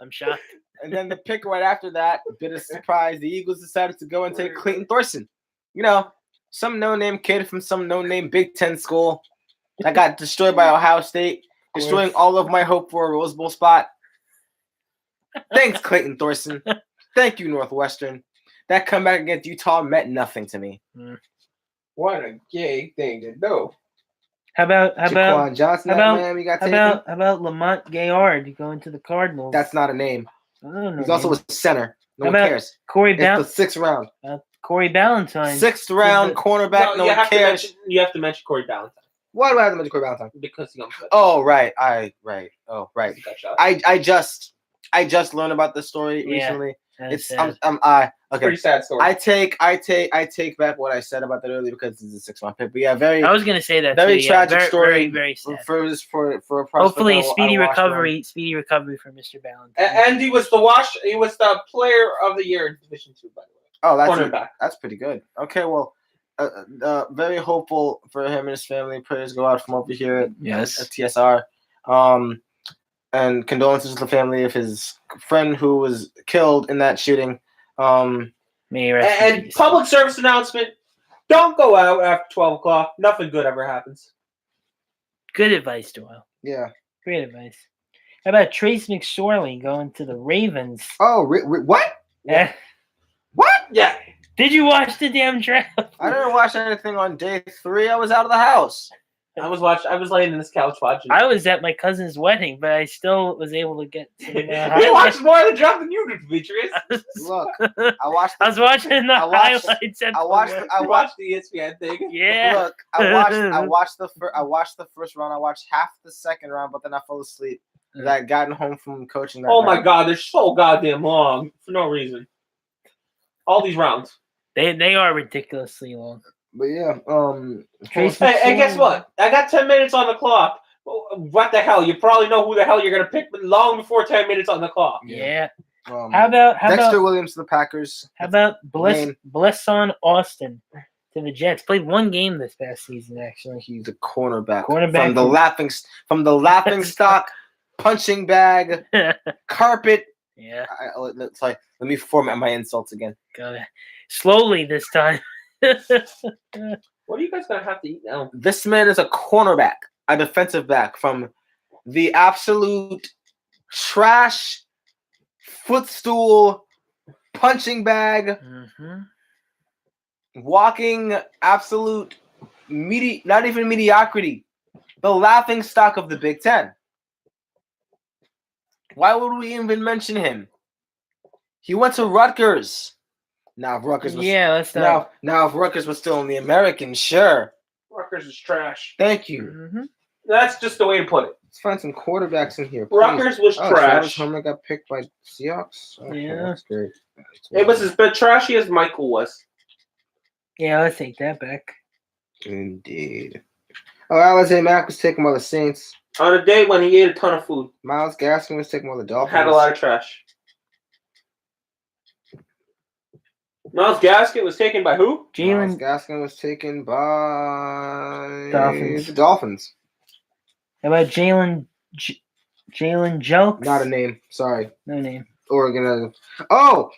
I'm shocked. And then the pick right after that, a bit of surprise, the Eagles decided to go and take Clayton Thorson. Some no-name kid from some no-name Big Ten school that got destroyed by Ohio State, destroying all of my hope for a Rose Bowl spot. Thanks, Clayton Thorson. Thank you, Northwestern. That comeback against Utah meant nothing to me. What a gay thing to do. How about Jaquan Johnson out of Miami got taken? How about Lamont Gaillard going to the Cardinals? That's not a name. Oh, He's also a center. No one cares. It's the 6th round. Corey Ballantyne. 6th round cornerback. No one cares. You have to mention Corey Ballantyne. Why do I have to mention Corey Ballantyne? Because he got Oh, right. Oh, right. I just learned about this story recently. It's okay. Pretty sad story. I take back what I said about that earlier because it's a 6th round pick. But yeah, I was gonna say that. Very tragic story. Very sad. For a hopefully speedy recovery for Mr. Ballantyne. And he was the player of the year in Division 2, by the way. Oh, that's pretty good. Okay, well, very hopeful for him and his family. Prayers go out from over here at TSR. And condolences to the family of his friend who was killed in that shooting. And public service announcement: don't go out after 12 o'clock. Nothing good ever happens. Good advice, Doyle. Yeah. Great advice. How about Trace McSorley going to the Ravens? Oh, what? Yeah. What? Yeah. Did you watch the damn draft? I didn't watch anything on day 3. I was out of the house. I was laying in this couch watching. I was at my cousin's wedding, but I still was able to get some. We watched more of the draft than you did, Demetrius. Look, I was watching the highlights. I watched the ESPN thing. Yeah. Look, I watched the first round. I watched half the second round, but then I fell asleep. I had gotten home from coaching. Oh my God, they're so goddamn long for no reason. All these rounds. They are ridiculously long. But yeah, Hey, guess what? I got 10 minutes on the clock. What the hell? You probably know who the hell you're gonna pick, but long before 10 minutes on the clock. Yeah. How about Dexter Williams to the Packers? How about Blesson Austin to the Jets? Played 1 game this past season, actually. He's a cornerback from the laughing stock, punching bag, carpet. Yeah. Let me format my insults again. Got it. Slowly this time. What are you guys gonna have to eat now? This man is a cornerback, a defensive back from the absolute trash, footstool, punching bag, walking absolute not even mediocrity, the laughing stock of the Big Ten. Why would we even mention him? He went to Rutgers. Now, if Rutgers was if Rutgers was still in the American, sure. Rutgers is trash. Thank you. That's just the way to put it. Let's find some quarterbacks in here. Please. Rutgers was trash. Travis Homer got picked by Seahawks. Okay, that's great. It was as bit trashy as Michael was. Yeah, let's take that back. Indeed. Oh, Alizé Mack was taken by the Saints. On a day when he ate a ton of food. Myles Gaskin was taken by the Dolphins. Had a lot of trash. Myles Gaskin was taken by who? Myles Gaskin was taken by Dolphins. the Dolphins. How about Jalen Jokes? Not a name. Sorry. No name. Oregon. Oh,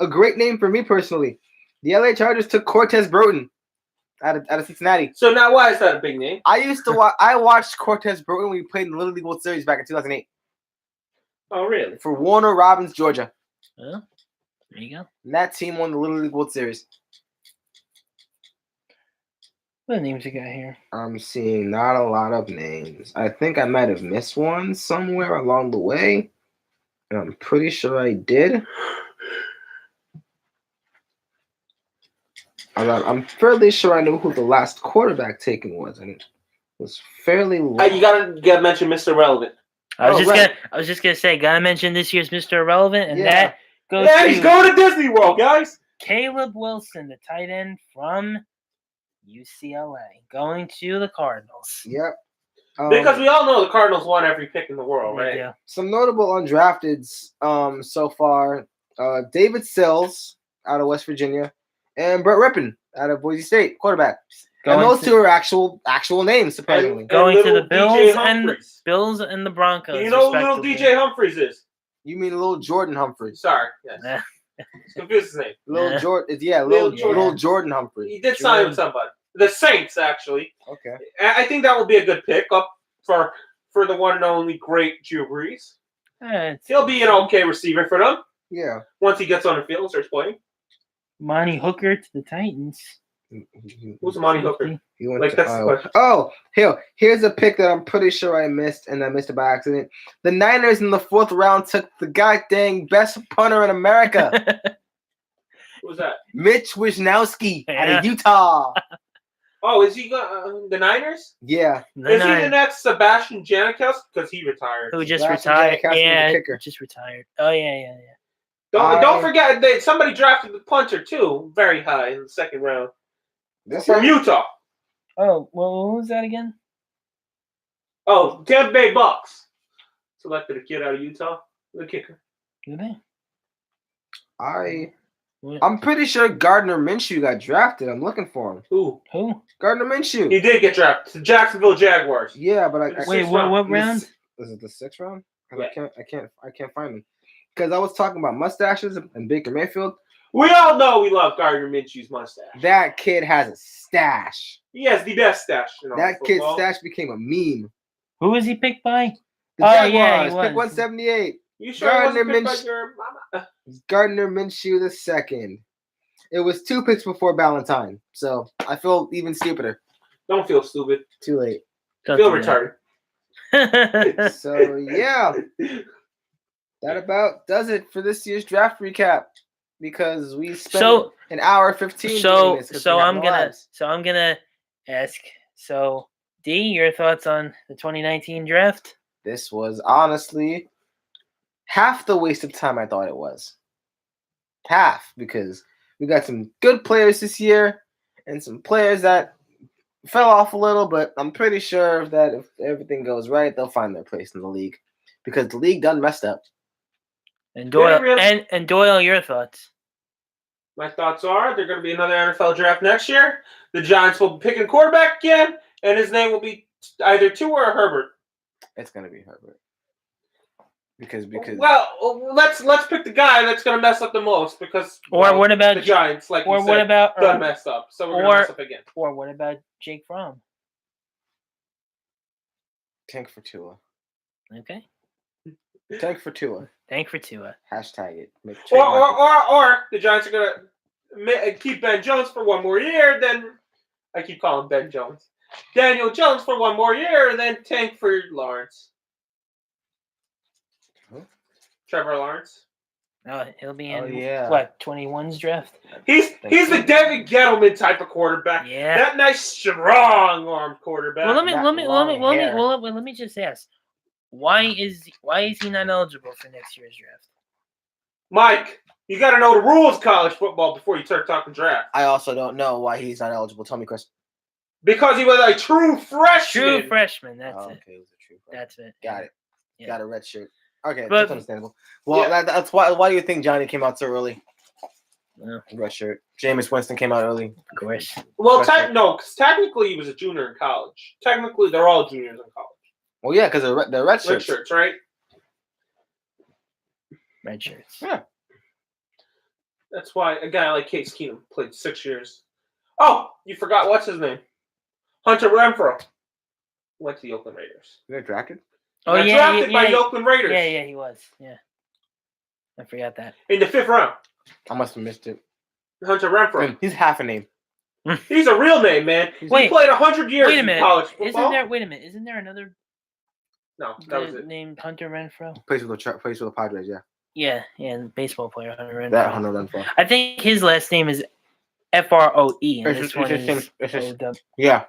a great name for me personally. The LA Chargers took Cortez Broughton out of Cincinnati. So now why is that a big name? I watched Cortez Broughton when we played in the Little League World Series back in 2008. Oh, really? For Warner Robins, Georgia. Oh, there you go. And that team won the Little League World Series. What names you got here? I'm seeing not a lot of names. I think I might have missed one somewhere along the way. And I'm pretty sure I did. I'm fairly sure I knew who the last quarterback taken was, and it was fairly low. You gotta mention Mr. Relevant. I was just gonna say, gotta mention this year's Mr. Irrelevant, and that goes to he's going to Disney World, guys. Caleb Wilson, the tight end from UCLA, going to the Cardinals. Yep. Because we all know the Cardinals won every pick in the world, right? Yeah. Some notable undrafteds so far. David Sills out of West Virginia and Brett Rippon out of Boise State, quarterback. And those two are actual names, surprisingly. Going to the Bills Bills and the Broncos. You know who little DJ Humphries is? You mean little Jordan Humphries? Sorry, yes. Confused his name. Little Jordan Humphries. He did sign with somebody. The Saints, actually. Okay. I think that will be a good pick up for the one and only great Drew Brees. He'll be an okay receiver for them. Yeah. Once he gets on the field and starts playing. Monty Hooker to the Titans. Who's Monty Hooker? He went to Iowa. Oh, here's a pick that I'm pretty sure I missed, and I missed it by accident. The Niners in the 4th round took the goddamn best punter in America. Who's that? Mitch Wisnowski out of Utah. Oh, is he the Niners? Yeah. Is he the next Sebastian Janikowski? Because he retired. Who just retired? Yeah, just retired. Oh, yeah. Don't forget that somebody drafted the punter, too, very high in the 2nd round. From Utah. Oh, well, what was that again? Oh, Tampa Bay Bucks selected a kid out of Utah, the kicker. Did they? I'm pretty sure Gardner Minshew got drafted. I'm looking for him. Who? Gardner Minshew. He did get drafted. The Jacksonville Jaguars. Yeah, but what round? Is it the 6th round? Yeah. I can't find him. Because I was talking about mustaches and Baker Mayfield. We all know we love Gardner Minshew's mustache. That kid has a stash. He has the best stash. That kid's stash became a meme. Who was he picked by? The Jaguars, pick 178. You sure Gardner Minshew? Your mama? Gardner Minshew II. It was 2 picks before Valentine, so I feel even stupider. Don't feel stupid. Too late. Feel retarded. So yeah, that about does it for this year's draft recap. Because we spent an hour 15. So I'm gonna ask. So D, your thoughts on the 2019 draft? This was honestly half the waste of time I thought it was. Half, because we got some good players this year and some players that fell off a little, but I'm pretty sure that if everything goes right, they'll find their place in the league. Because the league done messed up. And Doyle, and Doyle, your thoughts? My thoughts are there's going to be another NFL draft next year. The Giants will be picking quarterback again, and his name will be either Tua or Herbert. It's going to be Herbert. Because let's pick the guy that's going to mess up the most because what about the Giants? Like or you said, what about done messed up, so we're going to mess up again. Or what about Jake Fromm? Tank for Tua. Okay. Tank for Tua. Hashtag it. Or the Giants are going to keep Ben Jones for one more year. Then I keep calling Ben Jones. Daniel Jones for one more year, and then tank for Lawrence. Huh? Trevor Lawrence. Oh, he'll be in 21's draft. He's the David Gettleman type of quarterback. Yeah. That nice strong arm quarterback. Well, let me just ask. Why is he not eligible for next year's draft? Mike, you got to know the rules of college football before you start talking draft. I also don't know why he's not eligible. Tell me, Chris. Because he was a true freshman. True freshman. That's Oh, it. okay, it was a true freshman. That's it. Got it. Yeah. Got a red shirt. Okay, But- that's understandable. Well, Yeah. that's why. Why do you think Johnny came out so early? Well, Red shirt. Jameis Winston came out early. of course. Well, Freshman. no, because technically he was a junior in college. Technically, they're all juniors in college. Well, yeah, because the red Red shirts. shirts, right? Red shirts. Yeah. That's why a guy like Case Keenum played 6 years. Oh, you forgot what's his name? Hunter Renfrow went to the Oakland Raiders. You got drafted? Oh Got yeah, drafted by yeah, the Oakland Raiders. yeah, he was. Yeah. I forgot that. In the 5th round. I must have missed it. Hunter Renfrow. Man, he's half a name. He's a real name, man. He Wait. played 100 years Wait a in minute. college football. Wait a minute. Isn't there another No, that was guy it. named Hunter Renfrow? Plays for the Padres. Yeah, Yeah, and baseball player Hunter Renfrow. that Hunter Renfrow. I think his last name is Froe, and It's this just- one it's is just- it's just- OW. Yeah,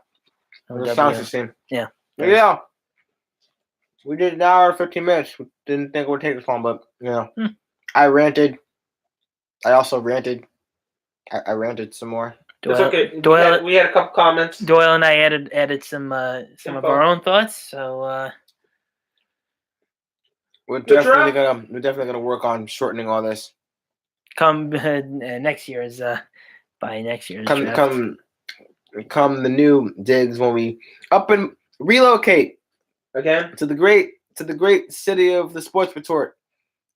it sounds the same. Yeah. Yeah. We did an hour and 15 minutes. We didn't think it would take this long, but I ranted. I also ranted. I ranted some more. It's okay. We had a couple comments. Doyle and I added some of Info. our own thoughts. So We're The definitely draft- gonna work on shortening all this. come next year's by next year's draft. Come the new digs when we up and relocate Again, to the great city of the Sports Retort.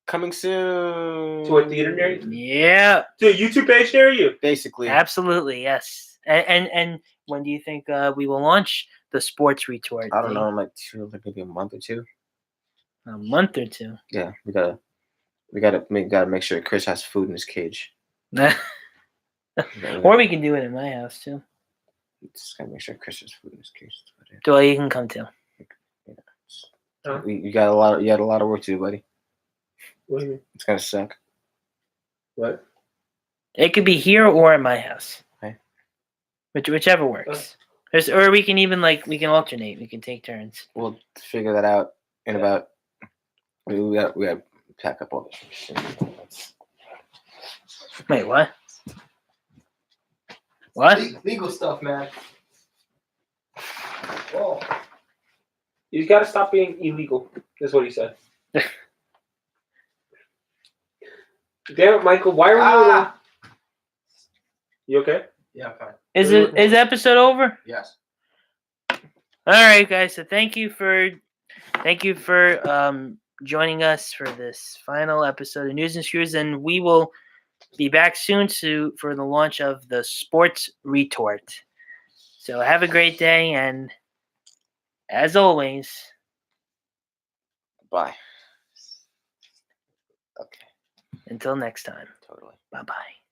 Coming soon to a theater near you. Yeah, To a YouTube page near you. Basically, absolutely, yes. And when do you think we will launch the Sports Retort? I don't know, like maybe a month or two. A month or two. Yeah, we gotta make sure Chris has food in his cage. Or we can do it in my house too. Just gotta make sure Chris has food in his cage. That's about it. Doyle, you can come too. Huh? You got a lot of work to do, buddy. What do you mean? It's gonna suck. What? It could be here or at my house. Okay. Whichever works. Or we can even we can alternate. We can take turns. We'll figure that out in about. We got to pack up all this shit. Wait, what? What? Legal stuff, man. Whoa. You got to stop being illegal. That's what he said. Damn it, Michael! Why are you? You okay? Yeah, fine. Is the episode over? Yes. All right, guys. So thank you for joining us for this final episode of News and Screws, and we will be back soon for the launch of the Sports Retort. So have a great day, and as always, Bye. Okay. until next time. Totally. Bye-bye.